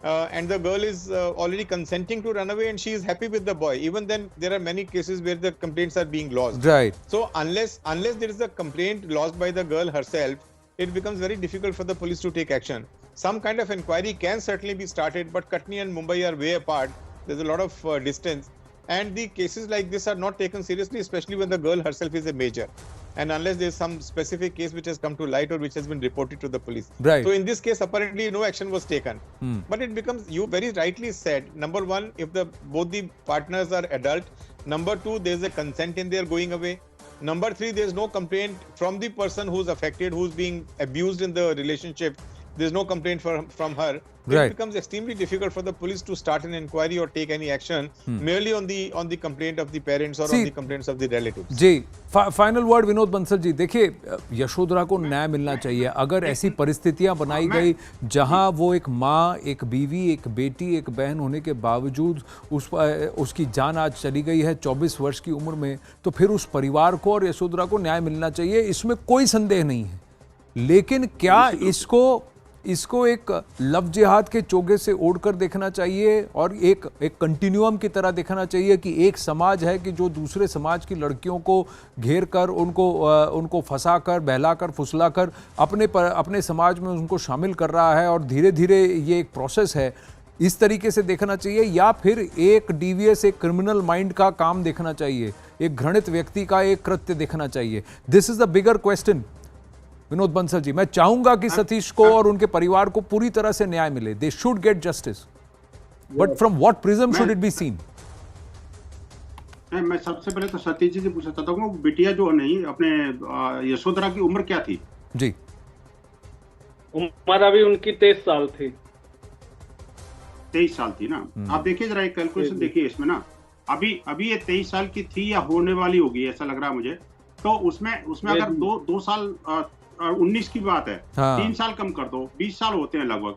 and the girl is already consenting to run away and she is happy with the boy. Even then, there are many cases where the complaints are being lodged. Right. So unless there is a complaint lodged by the girl herself, it becomes very difficult for the police to take action. Some kind of inquiry can certainly be started, but Katni and Mumbai are way apart. There's a lot of distance, and the cases like this are not taken seriously, especially when the girl herself is a major, and unless there's some specific case which has come to light or which has been reported to the police. Right. So in this case, apparently no action was taken. But it becomes, you very rightly said, number one, if both the partners are adult. Number two, there's a consent in their going away. Number three, there's no complaint from the person who's affected, who's being abused in the relationship. There's no complaint from her. Right. It becomes extremely difficult for the police to start an inquiry or take any action merely on the complaint of the parents or on the complaints of the relatives. जी, final word Vinod Bansal ji. देखिए, यशोधरा को न्याय मिलना चाहिए। अगर ऐसी परिस्थितियां बनाई गई जहां वो एक माँ, एक बीवी, एक बेटी, एक बहन होने के बावजूद उसकी जान आज चली गई है 24 वर्ष की उम्र में, तो फिर उस परिवार को और यशोधरा को न्याय मिलना चाहिए, इसमें कोई संदेह नहीं है। लेकिन क्या इसको एक लव जिहाद के चोगे से ओढ़कर देखना चाहिए और एक कंटिन्यूअम की तरह देखना चाहिए कि एक समाज है कि जो दूसरे समाज की लड़कियों को घेर कर उनको फंसाकर, बहलाकर, फुसलाकर अपने समाज में उनको शामिल कर रहा है और धीरे धीरे ये एक प्रोसेस है, इस तरीके से देखना चाहिए, या फिर एक डीवियस, एक क्रिमिनल माइंड का काम देखना चाहिए, एक घृणित व्यक्ति का एक कृत्य देखना चाहिए? This is the bigger question Vinod Bansal ji. मैं चाहूंगा कि सतीश को और उनके परिवार को पूरी तरह से न्याय मिले। They should get justice, but from what prism should it be seen? मैं सबसे पहले तो सतीश जी से पूछना चाहता हूँ, बिटिया जो नहीं अपने यशोधरा की उम्र क्या थी? जी, उम्र अभी उनकी 23 साल थी। 23 साल थी ना। आप देखिए जरा एक कैलकुलेशन देखिए इसमें ना, अभी ये 23 साल की थी या होने वाली होगी, ऐसा लग रहा है मुझे। तो उसमें अगर दो साल 19 की बात है, 3 साल कम कर दो, 20 साल होते हैं लगभग।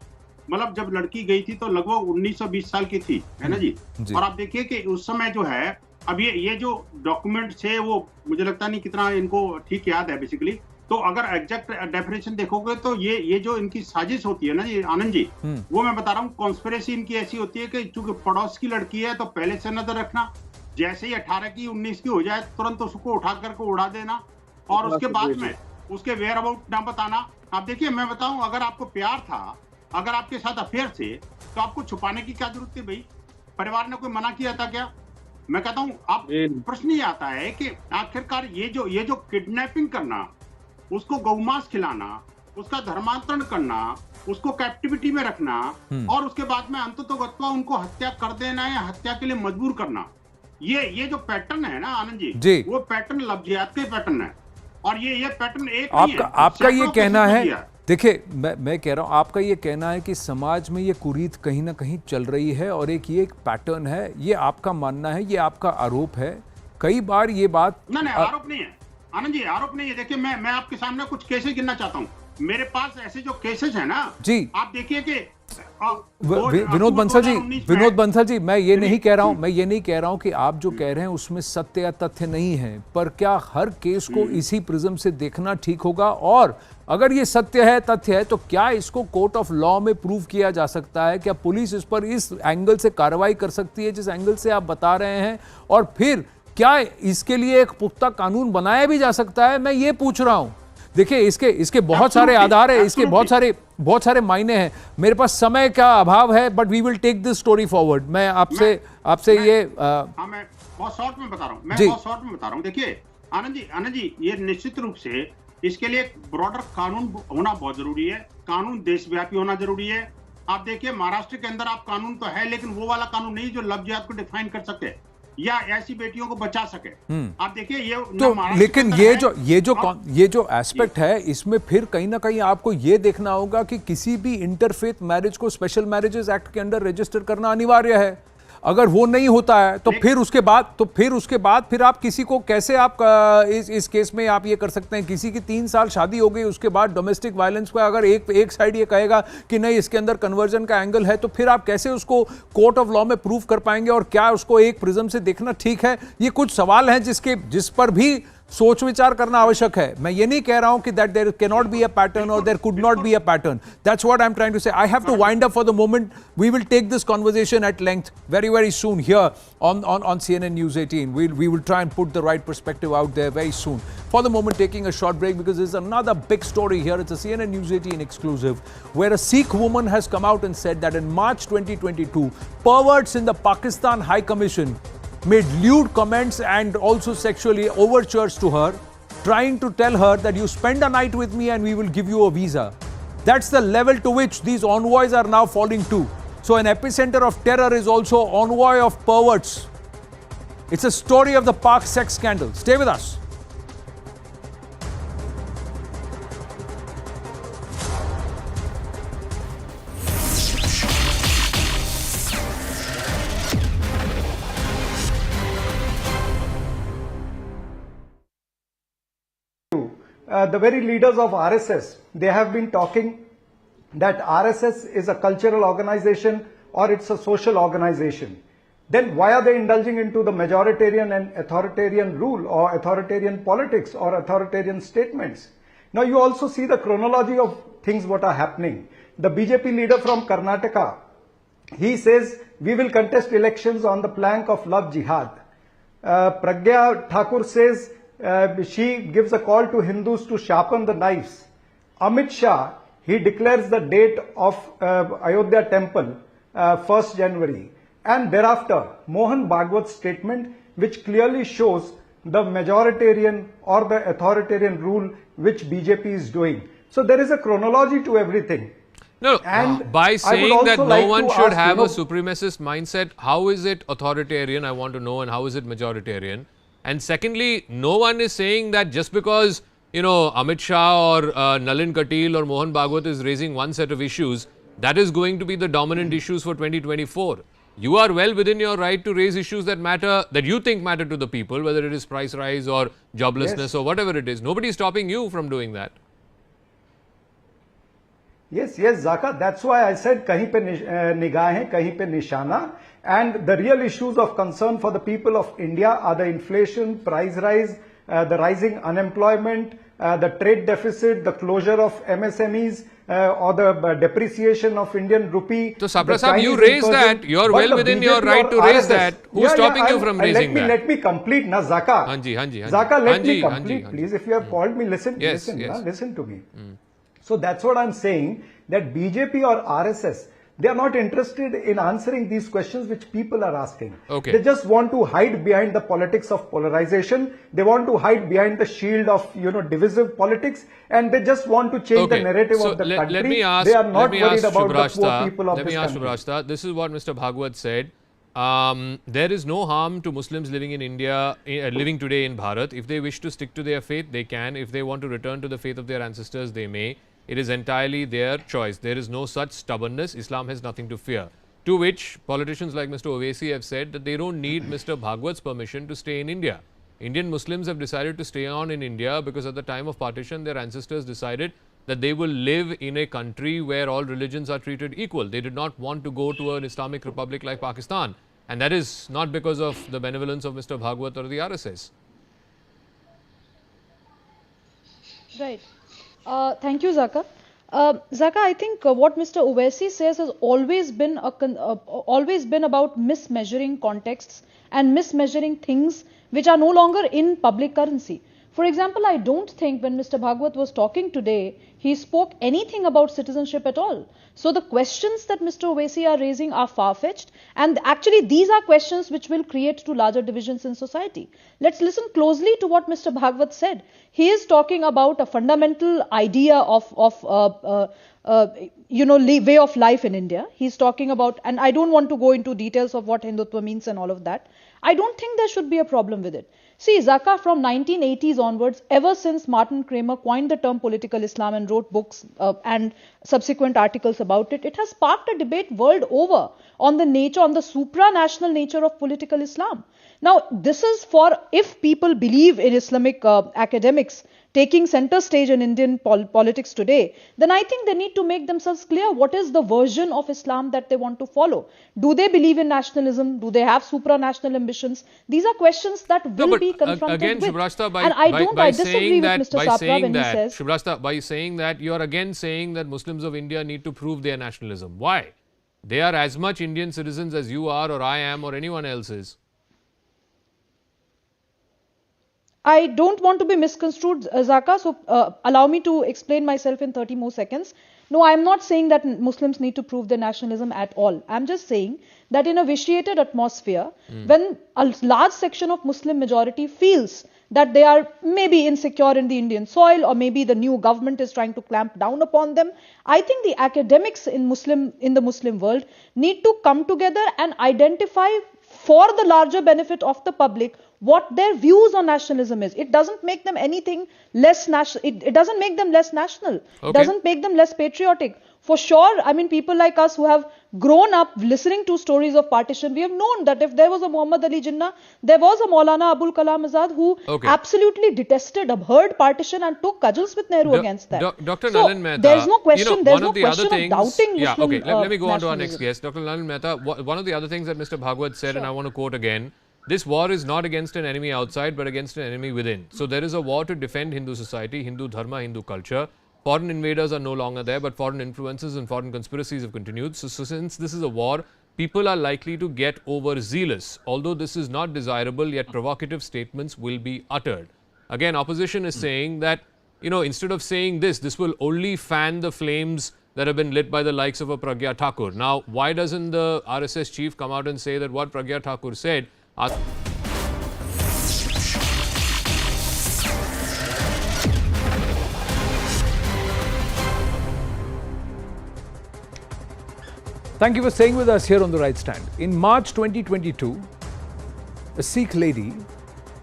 मतलब जब लड़की गई थी तो लगभग 19-20 साल की थी, है ना जी? और आप देखिए कि उस समय जो है, अब ये जो डॉक्यूमेंट्स है वो मुझे लगता नहीं कितना इनको ठीक याद है बेसिकली। तो अगर एग्जैक्ट डेफिनेशन देखोगे तो ये जो इनकी साजिश होती है ना जी आनंद जी, वो मैं बता रहा हूँ, कॉन्स्पिरेसी इनकी ऐसी होती है कि चूंकि पड़ोस की लड़की है तो पहले से नजर रखना, जैसे ही 18 की 19 की हो जाए तुरंत उसको उठा करके उड़ा देना, और उसके बाद में उसके वेयर अबाउट ना बताना। आप देखिए, मैं बताऊं, अगर आपको प्यार था, अगर आपके साथ अफेयर थे, तो आपको छुपाने की क्या जरूरत थी भाई? परिवार ने कोई मना किया था क्या? मैं कहता हूं, आप प्रश्न ये आता है कि आखिरकार ये जो किडनैपिंग करना, उसको गौमांस खिलाना, उसका धर्मांतरण करना, उसको कैप्टिविटी में रखना, और उसके बाद में अंततोगत्वा उनको हत्या कर देना या हत्या के लिए मजबूर करना, ये जो पैटर्न है ना आनंद जी, वो पैटर्न लव जिहाद के पैटर्न है। और ये पैटर्न एक आपका ये कहना है, देखिए मैं कह रहा हूं, आपका ये कहना है कि समाज में ये कुरीत कहीं ना कहीं चल रही है और ये एक पैटर्न है, ये आपका मानना है, ये आपका आरोप है। कई बार ये बात नहीं, आरोप नहीं है आनंद जी, आरोप नहीं है। देखिए, मैं आपके सामने कुछ केसेस गिनना चाहता हूँ। मेरे पास ऐसे जो केसेस है ना जी, आप देखिए कि विनोद बंसल जी, मैं ये नहीं कह रहा हूं कि आप जो कह रहे हैं उसमें सत्य या तथ्य नहीं है, पर क्या हर केस को इसी प्रिज्म से देखना ठीक होगा? और अगर ये सत्य है, तथ्य है, तो क्या इसको कोर्ट ऑफ लॉ में प्रूव किया जा सकता है? क्या पुलिस इस पर इस एंगल से कार्रवाई कर सकती है जिस एंगल से आप बता रहे हैं? और फिर क्या इसके लिए एक पुख्ता कानून बनाया भी जा सकता है? मैं ये पूछ रहा हूं। देखिए, इसके बहुत सारे आधार है, इसके बहुत सारे मायने हैं। मेरे पास समय का अभाव है, but we will take this story forward. मैं आपसे ये मैं बहुत शॉर्ट में बता रहा हूँ। देखिए आनंद जी, ये निश्चित रूप से इसके लिए एक ब्रॉडर कानून होना बहुत जरूरी है। कानून देशव्यापी होना जरूरी है। आप देखिए, महाराष्ट्र के अंदर आप कानून तो है, लेकिन वो वाला कानून नहीं जो लव जिहाद को डिफाइन कर सके या ऐसी बेटियों को बचा सके। आप देखिए, ये तो लेकिन ये जो एस्पेक्ट है, इसमें फिर कहीं ना कहीं आपको ये देखना होगा कि किसी भी इंटरफेथ मैरिज को स्पेशल मैरिजेस एक्ट के अंदर रजिस्टर करना अनिवार्य है। अगर वो नहीं होता है तो फिर उसके बाद फिर आप किसी को कैसे आप इस केस में आप ये कर सकते हैं? किसी की 3 साल शादी हो गई, उसके बाद डोमेस्टिक वायलेंस पे अगर एक साइड ये कहेगा कि नहीं इसके अंदर कन्वर्जन का एंगल है, तो फिर आप कैसे उसको कोर्ट ऑफ लॉ में प्रूव कर पाएंगे? और क्या उसको एक प्रिज्म से देखना ठीक है? ये कुछ सवाल हैं जिस पर भी सोच विचार करना आवश्यक है. मैं ये नहीं कह रहा हूं कि that there cannot be a pattern or there could not be a pattern. That's what I'm trying to say. I have to wind up for the moment. We will take this conversation at length very, very soon here on CNN News 18. We will try and put the right perspective out there very soon. For the moment, taking a short break because there's another big story here. It's a CNN News 18 exclusive where a Sikh woman has come out and said that in March 2022, perverts in the Pakistan High Commission made lewd comments and also sexually overtures to her, trying to tell her that you spend a night with me and we will give you a visa. That's the level to which these envoys are now falling to. So an epicenter of terror is also envoy of perverts. It's a story of the Pak sex scandal. Stay with us. The very leaders of RSS, they have been talking that RSS is a cultural organization or it's a social organization. Then why are they indulging into the majoritarian and authoritarian rule or authoritarian politics or authoritarian statements? Now you also see the chronology of things what are happening. The BJP leader from Karnataka, he says we will contest elections on the plank of love jihad. Pragya Thakur says she gives a call to Hindus to sharpen the knives. Amit Shah, he declares the date of Ayodhya temple, 1st January. And thereafter, Mohan Bhagwat's statement, which clearly shows the majoritarian or the authoritarian rule which BJP is doing. So there is a chronology to everything. No, And by I would saying also that no like one to should ask, have a supremacist mindset, how is it authoritarian, I want to know, and how is it majoritarian? And secondly, no one is saying that just because, Amit Shah or Nalin Katil or Mohan Bhagwat is raising one set of issues, that is going to be the dominant issues for 2024. You are well within your right to raise issues that matter, that you think matter to the people, whether it is price rise or joblessness or whatever it is. Nobody is stopping you from doing that. Yes, Zaka, that's why I said kahin pe nigahein, kahin pe nishana. And the real issues of concern for the people of India are the inflation, price rise, the rising unemployment, the trade deficit, the closure of MSMEs, or the depreciation of Indian rupee. So, Sapra Sahib, you raised that. You are well within your right to raise that. Who is stopping you from raising that? Let me complete, na Zaka. Hanji. Zaka, let me complete, please. If you have called me, listen to me. So that's what I'm saying, that BJP or RSS, they are not interested in answering these questions which people are asking. Okay. They just want to hide behind the politics of polarization. They want to hide behind the shield of, divisive politics, and they just want to change the narrative of the country. Let me ask, they are not worried about Subhrashta, the poor people of let this me ask country. Subhrashta, this is what Mr. Bhagwat said. There is no harm to Muslims living in India, living today in Bharat. If they wish to stick to their faith, they can. If they want to return to the faith of their ancestors, they may. It is entirely their choice. There is no such stubbornness. Islam has nothing to fear. To which politicians like Mr. Owaisi have said that they don't need Mr. Bhagwat's permission to stay in India. Indian Muslims have decided to stay on in India because at the time of partition, their ancestors decided that they will live in a country where all religions are treated equal. They did not want to go to an Islamic republic like Pakistan. And that is not because of the benevolence of Mr. Bhagwat or the RSS. Right. Thank you, Zaka. Zaka, I think what Mr. Owaisi says has always been about mismeasuring contexts and mismeasuring things which are no longer in public currency. For example, I don't think when Mr. Bhagwat was talking today, he spoke anything about citizenship at all. So the questions that Mr. Owaisi are raising are far-fetched, and actually these are questions which will create to larger divisions in society. Let's listen closely to what Mr. Bhagwat said. He is talking about a fundamental idea of way of life in India. He's talking about, and I don't want to go into details of what Hindutva means and all of that. I don't think there should be a problem with it. See, Zaka, from 1980s onwards, ever since Martin Kramer coined the term political Islam and wrote books and subsequent articles about it, it has sparked a debate world over on the supranational nature of political Islam. Now, this is for if people believe in Islamic academics taking center stage in Indian politics today, then I think they need to make themselves clear what is the version of Islam that they want to follow. Do they believe in nationalism? Do they have supranational ambitions? These are questions that will be confronted again, with. Shubrashta, And I disagree with Mr. Sapra when he says... Shubrashta, by saying that, you are again saying that Muslims of India need to prove their nationalism. Why? They are as much Indian citizens as you are, or I am, or anyone else is. I don't want to be misconstrued, Zaka, so allow me to explain myself in 30 more seconds. No, I am not saying that Muslims need to prove their nationalism at all. I am just saying that in a vitiated atmosphere, when a large section of Muslim majority feels that they are maybe insecure in the Indian soil, or maybe the new government is trying to clamp down upon them, I think the academics in the Muslim world need to come together and identify, for the larger benefit of the public, what their views on nationalism is. It doesn't make them anything less national. It doesn't make them less national. Okay. It doesn't make them less patriotic. For sure, I mean, people like us who have grown up listening to stories of partition, we have known that if there was a Muhammad Ali Jinnah, there was a Maulana Abul Kalam Azad who absolutely detested, abhorred partition and took cudgels with Nehru against that. Dr. Nalan Mehta, there's no question, there's no of question of doubting Muslim let me go on to our next nationalism. guest. Dr. Nalan Mehta, one of the other things that Mr. Bhagwat said, and I want to quote again, this war is not against an enemy outside, but against an enemy within. So there is a war to defend Hindu society, Hindu dharma, Hindu culture. Foreign invaders are no longer there, but foreign influences and foreign conspiracies have continued. So since this is a war, people are likely to get overzealous. Although this is not desirable, yet provocative statements will be uttered. Again, opposition is saying that, instead of saying this will only fan the flames that have been lit by the likes of a Pragya Thakur. Now, why doesn't the RSS chief come out and say that what Pragya Thakur said... Thank you for staying with us here on The Right Stand. In March 2022, a Sikh lady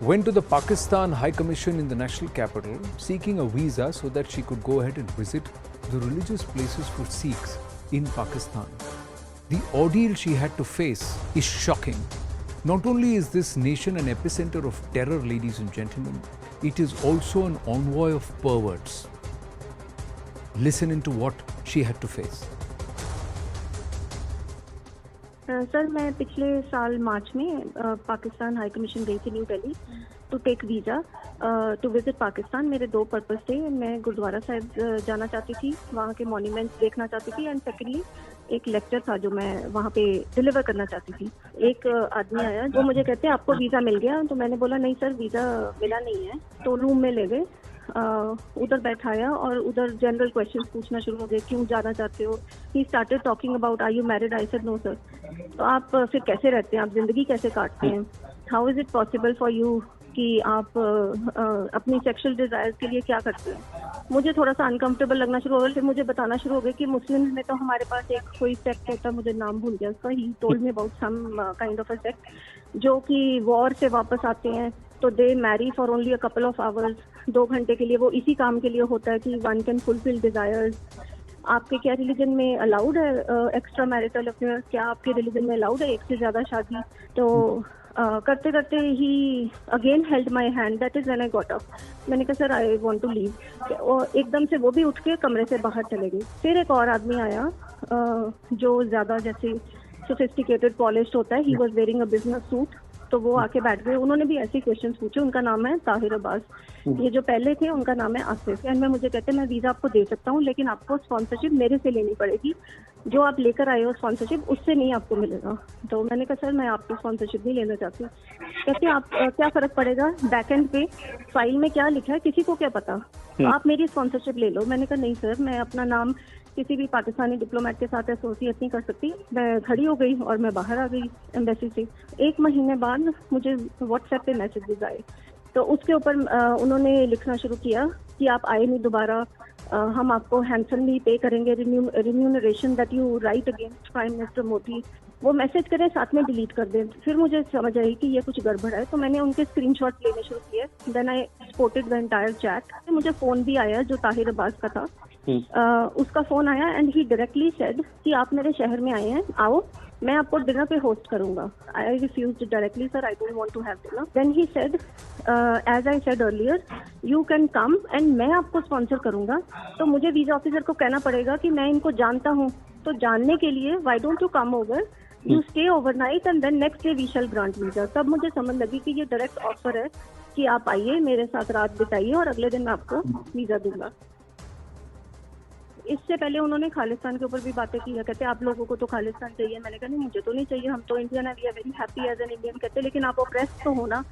went to the Pakistan High Commission in the national capital seeking a visa so that she could go ahead and visit the religious places for Sikhs in Pakistan. The ordeal she had to face is shocking. Not only is this nation an epicenter of terror, ladies and gentlemen, it is also an envoy of perverts. Listen into what she had to face. Sir मैं पिछले साल मार्च में Pakistan high commission गई थी new Delhi to take visa to visit Pakistan. मेरे दो purpose थे. मैं गुरुद्वारा साहिब जाना चाहती थी, वहाँ के मॉन्यूमेंट्स देखना चाहती थी, एंड सेकेंडली एक लेक्चर था जो मैं वहाँ पे डिलीवर करना चाहती थी. एक आदमी आया, वो मुझे कहते हैं आपको वीज़ा मिल गया. तो मैंने बोला नहीं सर, वीज़ा मिला नहीं है. तो रूम में ले गए, उधर बैठाया और उधर जनरल क्वेश्चंस पूछना शुरू हो गए. क्यों जाना चाहते हो? He started talking about are you married? I said no sir. तो आप फिर कैसे रहते हैं, आप जिंदगी कैसे काटते हैं? How is it possible for you कि आप अपनी सेक्सुअल डिजायर्स के लिए क्या करते हैं? मुझे थोड़ा सा अनकंफर्टेबल लगना शुरू हो गया. फिर मुझे बताना शुरू हो गया कि मुस्लिम में तो हमारे पास एक कोई सेक्ट होता, मुझे नाम भूल गया उसका. He told me about some kind of a sect जो कि वॉर से वापस आते हैं तो they marry for only a couple of hours. 2 घंटे के लिए वो इसी काम के लिए होता है कि वन कैन फुलफिल डिजायर्स. आपके क्या रिलीजन में अलाउड है एक्स्ट्रा मैरिटल अफेयर? क्या आपके रिलीजन में अलाउड है एक से ज्यादा शादी? तो करते करते ही again held my hand. That is when I got up. मैंने कहा sir I want to leave. और एकदम से वो भी उठ के कमरे से बाहर चले गए. फिर एक और आदमी आया जो ज्यादा जैसे सोफिस्टिकेटेड पॉलिश्ड होता है. He was wearing a business suit. तो वो आके बैठ गए. उन्होंने भी ऐसे क्वेश्चंस पूछे. उनका नाम है ताहिर अब्बास. ये जो पहले थे उनका नाम है आसिफ. एंड मैं मुझे कहते हैं मैं वीज़ा आपको दे सकता हूँ, लेकिन आपको स्पॉन्सरशिप मेरे से लेनी पड़ेगी. जो आप लेकर आए हो स्पॉन्सरशिप, उससे नहीं आपको मिलेगा. तो मैंने कहा सर मैं आपकी स्पॉन्सरशिप नहीं लेना चाहती. कहते हैं आप क्या फ़र्क पड़ेगा, बैक एंड पे फाइल में क्या लिखा है किसी को क्या पता, आप मेरी स्पॉन्सरशिप ले लो. मैंने कहा नहीं सर, मैं अपना नाम किसी भी पाकिस्तानी डिप्लोमेट के साथ एसोसिएट नहीं कर सकती. मैं खड़ी हो गई और मैं बाहर आ गई एम्बेसी से. 1 महीने बाद मुझे व्हाट्सएप पे मैसेजेस आए. तो उसके ऊपर उन्होंने लिखना शुरू किया कि आप आए नहीं दोबारा, हम आपको हैंडसमली पे करेंगे remuneration that you right against prime minister Modi. वो मैसेज करें साथ में डिलीट कर दें. फिर मुझे समझ आई कि ये कुछ गड़बड़ है. तो मैंने उनके स्क्रीनशॉट लेने शुरू किए. Then I exported the entire chat. मुझे फोन भी आया जो ताहिर अब्बास का था. उसका फोन आया एंड ही डायरेक्टली सेड कि आप मेरे शहर में आए हैं, आओ मैं आपको डिनर पे होस्ट करूंगा. I refused directly, sir I don't want to have dinner. Then he said as I said earlier you can come and मैं आपको स्पॉन्सर करूंगा, तो मुझे वीजा ऑफिसर को कहना पड़ेगा कि मैं इनको जानता हूँ, तो जानने के लिए why don't you come over, you stay overnight and then next day we shall grant visa. तब मुझे समझ लगी कि ये डायरेक्ट ऑफर है कि आप आइए मेरे साथ रात बिताइए और अगले दिन मैं आपको वीजा दूंगा। इससे पहले उन्होंने खालिस्तान के ऊपर भी बातें की है, कहते आप लोगों को तो खालिस्तान चाहिए। मैंने कहा नहीं, मुझे तो नहीं चाहिए, हम तो इंडियन है, we are very happy as an Indian. कहते लेकिन आप ओप्रेस तो हो ना।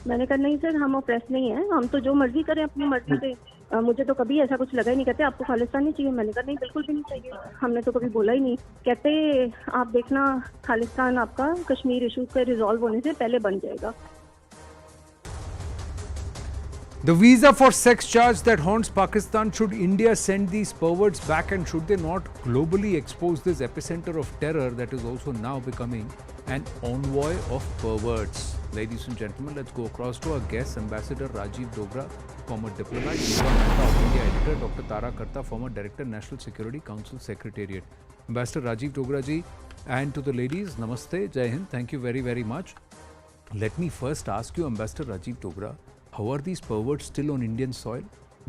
मैंने कहा नहीं सर, हम ओप्रेस नहीं है, हम तो जो मर्जी करें अपनी मर्जी से, मुझे तो कभी ऐसा कुछ लगा ही नहीं। कहते आपको खालिस्तान नहीं चाहिए। मैंने कहा नहीं, बिल्कुल भी नहीं चाहिए, हमने तो कभी बोला ही नहीं। कहते आप देखना खालिस्तान आपका कश्मीर इशू के रिजॉल्व होने से पहले बन जाएगा। The visa for sex charge that haunts Pakistan, should India send these perverts back, and should they not globally expose this epicenter of terror that is also now becoming an envoy of perverts? Ladies and gentlemen, let's go across to our guest, Ambassador Rajiv Dogra, former diplomat, Yuva of India editor, Dr. Tara Karta, former director, National Security Council Secretariat. Ambassador Rajiv Dogra ji, and to the ladies, namaste, Jai Hind, thank you very, very much. Let me first ask you, Ambassador Rajiv Dogra, how are these perverts still on Indian soil?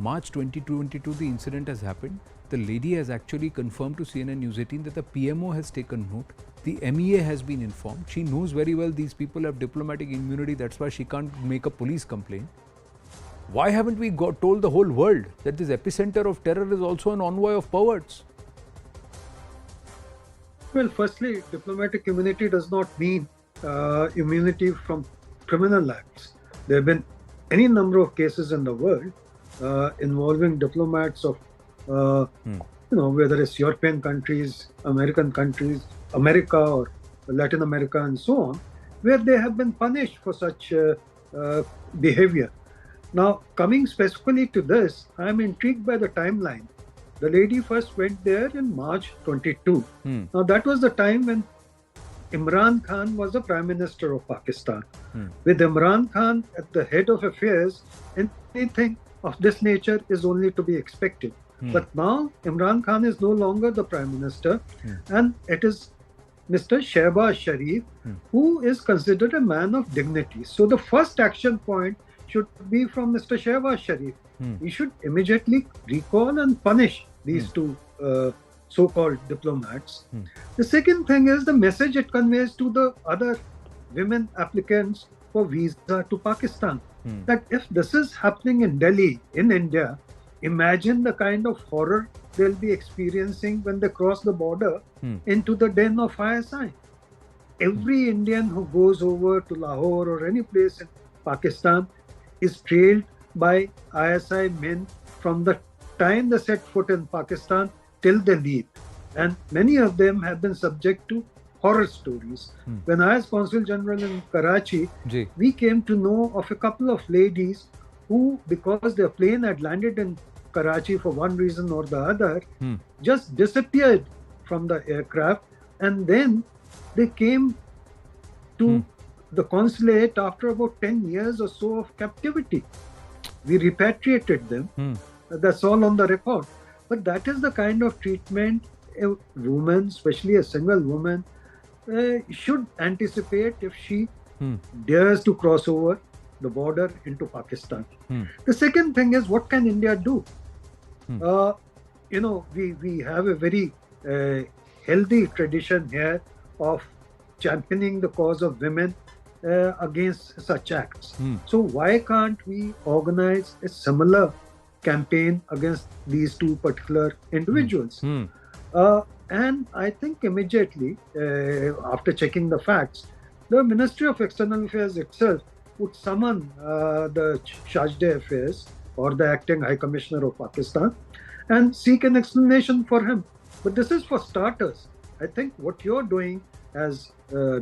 March 2022, the incident has happened. The lady has actually confirmed to CNN News 18 that the PMO has taken note. The MEA has been informed. She knows very well these people have diplomatic immunity. That's why she can't make a police complaint. Why haven't we told the whole world that this epicenter of terror is also an envoy of perverts? Well, firstly, diplomatic immunity does not mean immunity from criminal acts. There have been any number of cases in the world involving diplomats of, whether it's European countries, American countries, America or Latin America and so on, where they have been punished for such behavior. Now, coming specifically to this, I am intrigued by the timeline. The lady first went there in March 22. Now, that was the time when Imran Khan was the Prime Minister of Pakistan. With Imran Khan at the head of affairs, anything of this nature is only to be expected. But now Imran Khan is no longer the Prime Minister, and it is Mr. Shehbaz Sharif who is considered a man of dignity. So the first action point should be from Mr. Shehbaz Sharif. He should immediately recall and punish these two so-called diplomats. The second thing is the message it conveys to the other women applicants for visa to Pakistan. That if this is happening in Delhi, in India, imagine the kind of horror they'll be experiencing when they cross the border into the den of ISI. Every Indian who goes over to Lahore or any place in Pakistan is trailed by ISI men from the time they set foot in Pakistan till they leave, and many of them have been subject to horror stories. When I was Consul General in Karachi, we came to know of a couple of ladies who, because their plane had landed in Karachi for one reason or the other, just disappeared from the aircraft, and then they came to the consulate after about 10 years or so of captivity. We repatriated them. That's all on the record. But that is the kind of treatment a woman, especially a single woman, should anticipate if she dares to cross over the border into Pakistan. The second thing is, what can India do? We have a very healthy tradition here of championing the cause of women against such acts. So why can't we organize a similar campaign against these two particular individuals? And I think immediately, after checking the facts, the Ministry of External Affairs itself would summon the Charge d'Affaires or the acting High Commissioner of Pakistan and seek an explanation for him. But this is for starters. I think what you're doing as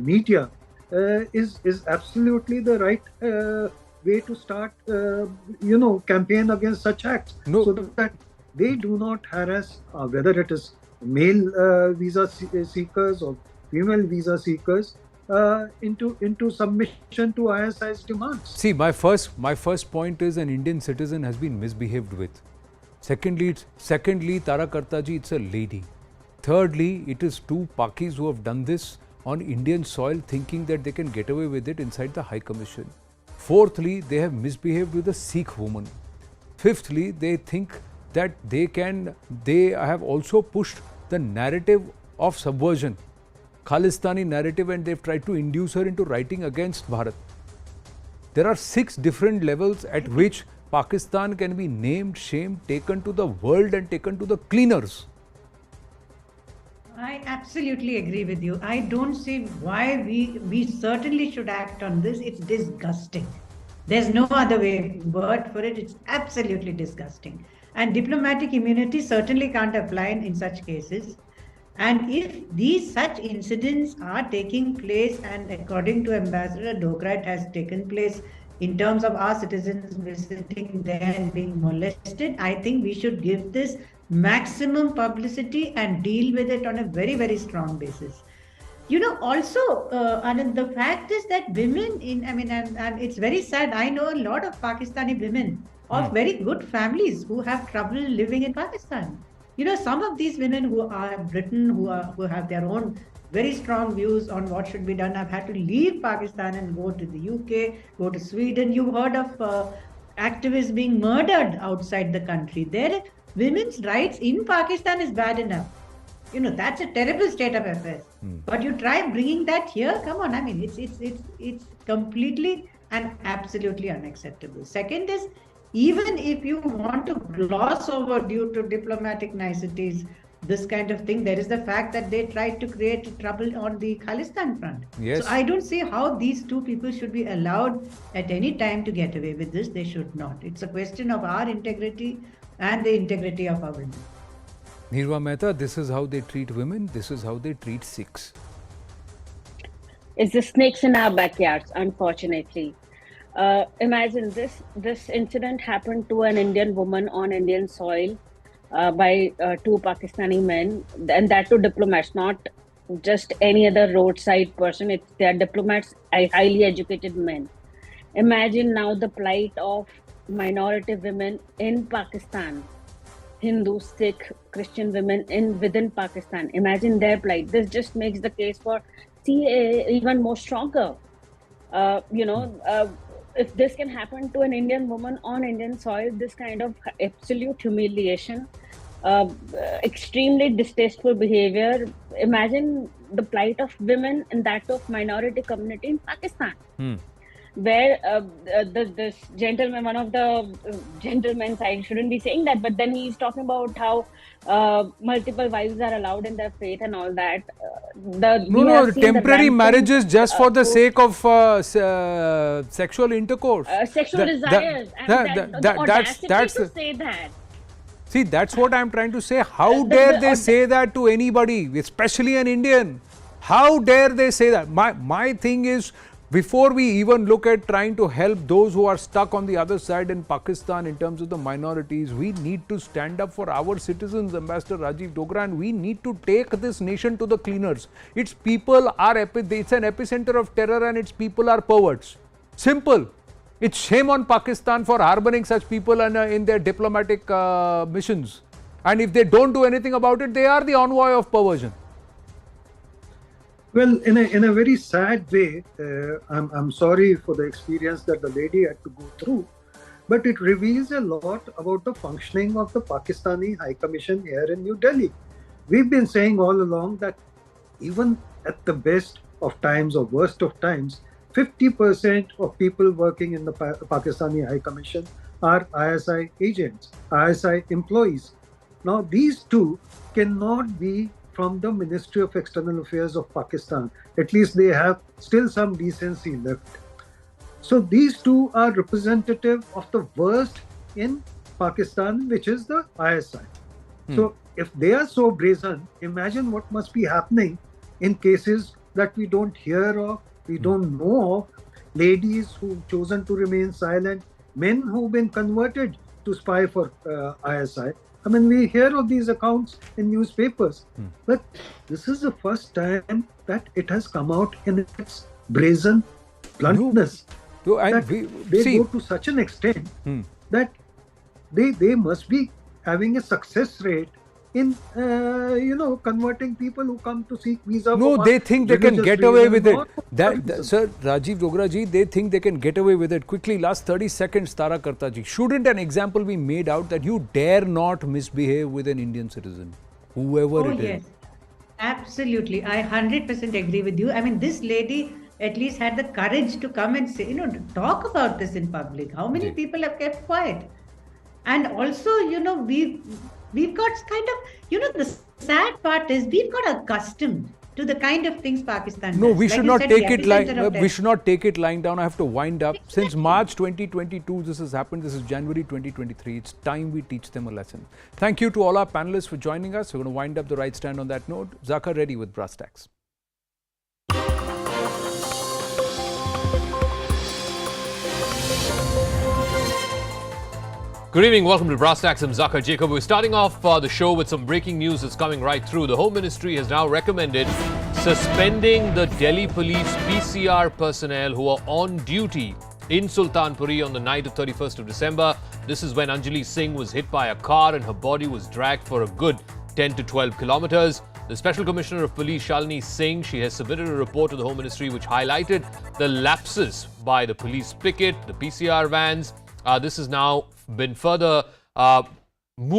media is absolutely the right way to start, campaign against such acts, so that they do not harass, whether it is male visa seekers or female visa seekers, into submission to ISI's demands. See, my first point is, an Indian citizen has been misbehaved with. Secondly, Tara Karta ji, it's a lady. Thirdly, it is two Pakis who have done this on Indian soil, thinking that they can get away with it inside the High Commission. Fourthly, they have misbehaved with a Sikh woman. Fifthly, they think that they have also pushed the narrative of subversion, Khalistani narrative, and they've tried to induce her into writing against Bharat. There are 6 different levels at which Pakistan can be named, shamed, taken to the world and taken to the cleaners. I absolutely agree with you. I don't see why we certainly should act on this. It's disgusting. There's no other word for it. It's absolutely disgusting. And diplomatic immunity certainly can't apply in such cases. And if these such incidents are taking place, and according to Ambassador Dogra, it has taken place in terms of our citizens visiting there and being molested, I think we should give this maximum publicity and deal with it on a very, very strong basis. Also, Anand, the fact is that women and it's very sad. I know a lot of Pakistani women of very good families who have trouble living in Pakistan. Some of these women who are Britain, who have their own very strong views on what should be done, have had to leave Pakistan and go to the UK, go to Sweden. You've heard of activists being murdered outside the country. Their women's rights in Pakistan is bad enough. That's a terrible state of affairs. But you try bringing that here, come on. It's completely and absolutely unacceptable. Second is, even if you want to gloss over due to diplomatic niceties this kind of thing, there is the fact that they tried to create trouble on the Khalistan front. Yes. So I don't see how these two people should be allowed at any time to get away with this. They should not. It's a question of our integrity and the integrity of our women. Nirva Mehta, this is how they treat women, this is how they treat Sikhs. It's the snakes in our backyards, unfortunately. Imagine this incident happened to an Indian woman on Indian soil by 2 Pakistani men, and that to diplomats, not just any other roadside person. They are diplomats, highly educated men. Imagine now the plight of minority women in Pakistan, Hindu, Sikh, Christian women within Pakistan. Imagine their plight. This just makes the case for CAA even more stronger. If this can happen to an Indian woman on Indian soil, this kind of absolute humiliation, extremely distasteful behavior. Imagine the plight of women and that of minority community in Pakistan, where this gentleman, one of the gentlemen, I shouldn't be saying that, but then he's talking about how multiple wives are allowed in their faith and all that. Temporary marriages just for the sake of sexual intercourse. Sexual desires. That's to say that. See, that's what I'm trying to say. How dare they say that to anybody, especially an Indian? How dare they say that? My thing is, before we even look at trying to help those who are stuck on the other side in Pakistan in terms of the minorities, we need to stand up for our citizens, Ambassador Rajiv Dogra, and we need to take this nation to the cleaners. Its people are, it's an epicenter of terror, and its people are perverts. Simple. It's shame on Pakistan for harboring such people in their diplomatic missions. And if they don't do anything about it, they are the envoy of perversion. Well, in a very sad way, I'm sorry for the experience that the lady had to go through, but it reveals a lot about the functioning of the Pakistani High Commission here in New Delhi. We've been saying all along that even at the best of times or worst of times, 50% of people working in the Pakistani High Commission are ISI agents, ISI employees. Now, these two cannot be from the Ministry of External Affairs of Pakistan. At least they have still some decency left. So these two are representative of the worst in Pakistan, which is the ISI. So if they are so brazen, imagine what must be happening in cases that we don't hear of, we don't know of, ladies who've chosen to remain silent, men who've been converted to spy for ISI. I mean, we hear of these accounts in newspapers, but this is the first time that it has come out in its brazen bluntness. They go to such an extent that they must be having a success rate in converting people who come to seek visa. No, for they think they can religious get away reasons with it. or for That, sir, Rajiv Dogra ji, they think they can get away with it. Quickly, last 30 seconds, Tara Karta ji. Shouldn't an example be made out that you dare not misbehave with an Indian citizen, whoever it is? Yes, absolutely. I 100% agree with you. I mean, this lady at least had the courage to come and say, to talk about this in public. How many people have kept quiet? And also, we've got kind of, the sad part is we've got accustomed to the kind of things Pakistan No, does. we Like should you not said, take the it like epicenter of we should not take it lying down. I have to wind up. Since March 2022, this has happened. This is January 2023. It's time we teach them a lesson. Thank you to all our panelists for joining us. We're going to wind up the right stand on that note. Zaka ready with brass tacks. Good evening, welcome to Brass Tacks. I'm Zakir Jacob. We're starting off the show with some breaking news that's coming right through. The Home Ministry has now recommended suspending the Delhi police PCR personnel who are on duty in Sultanpuri on the night of 31st of December. This is when Anjali Singh was hit by a car and her body was dragged for a good 10 to 12 kilometers. The Special Commissioner of Police, Shalini Singh, she has submitted a report to the Home Ministry which highlighted the lapses by the police picket, the PCR vans. This has now been further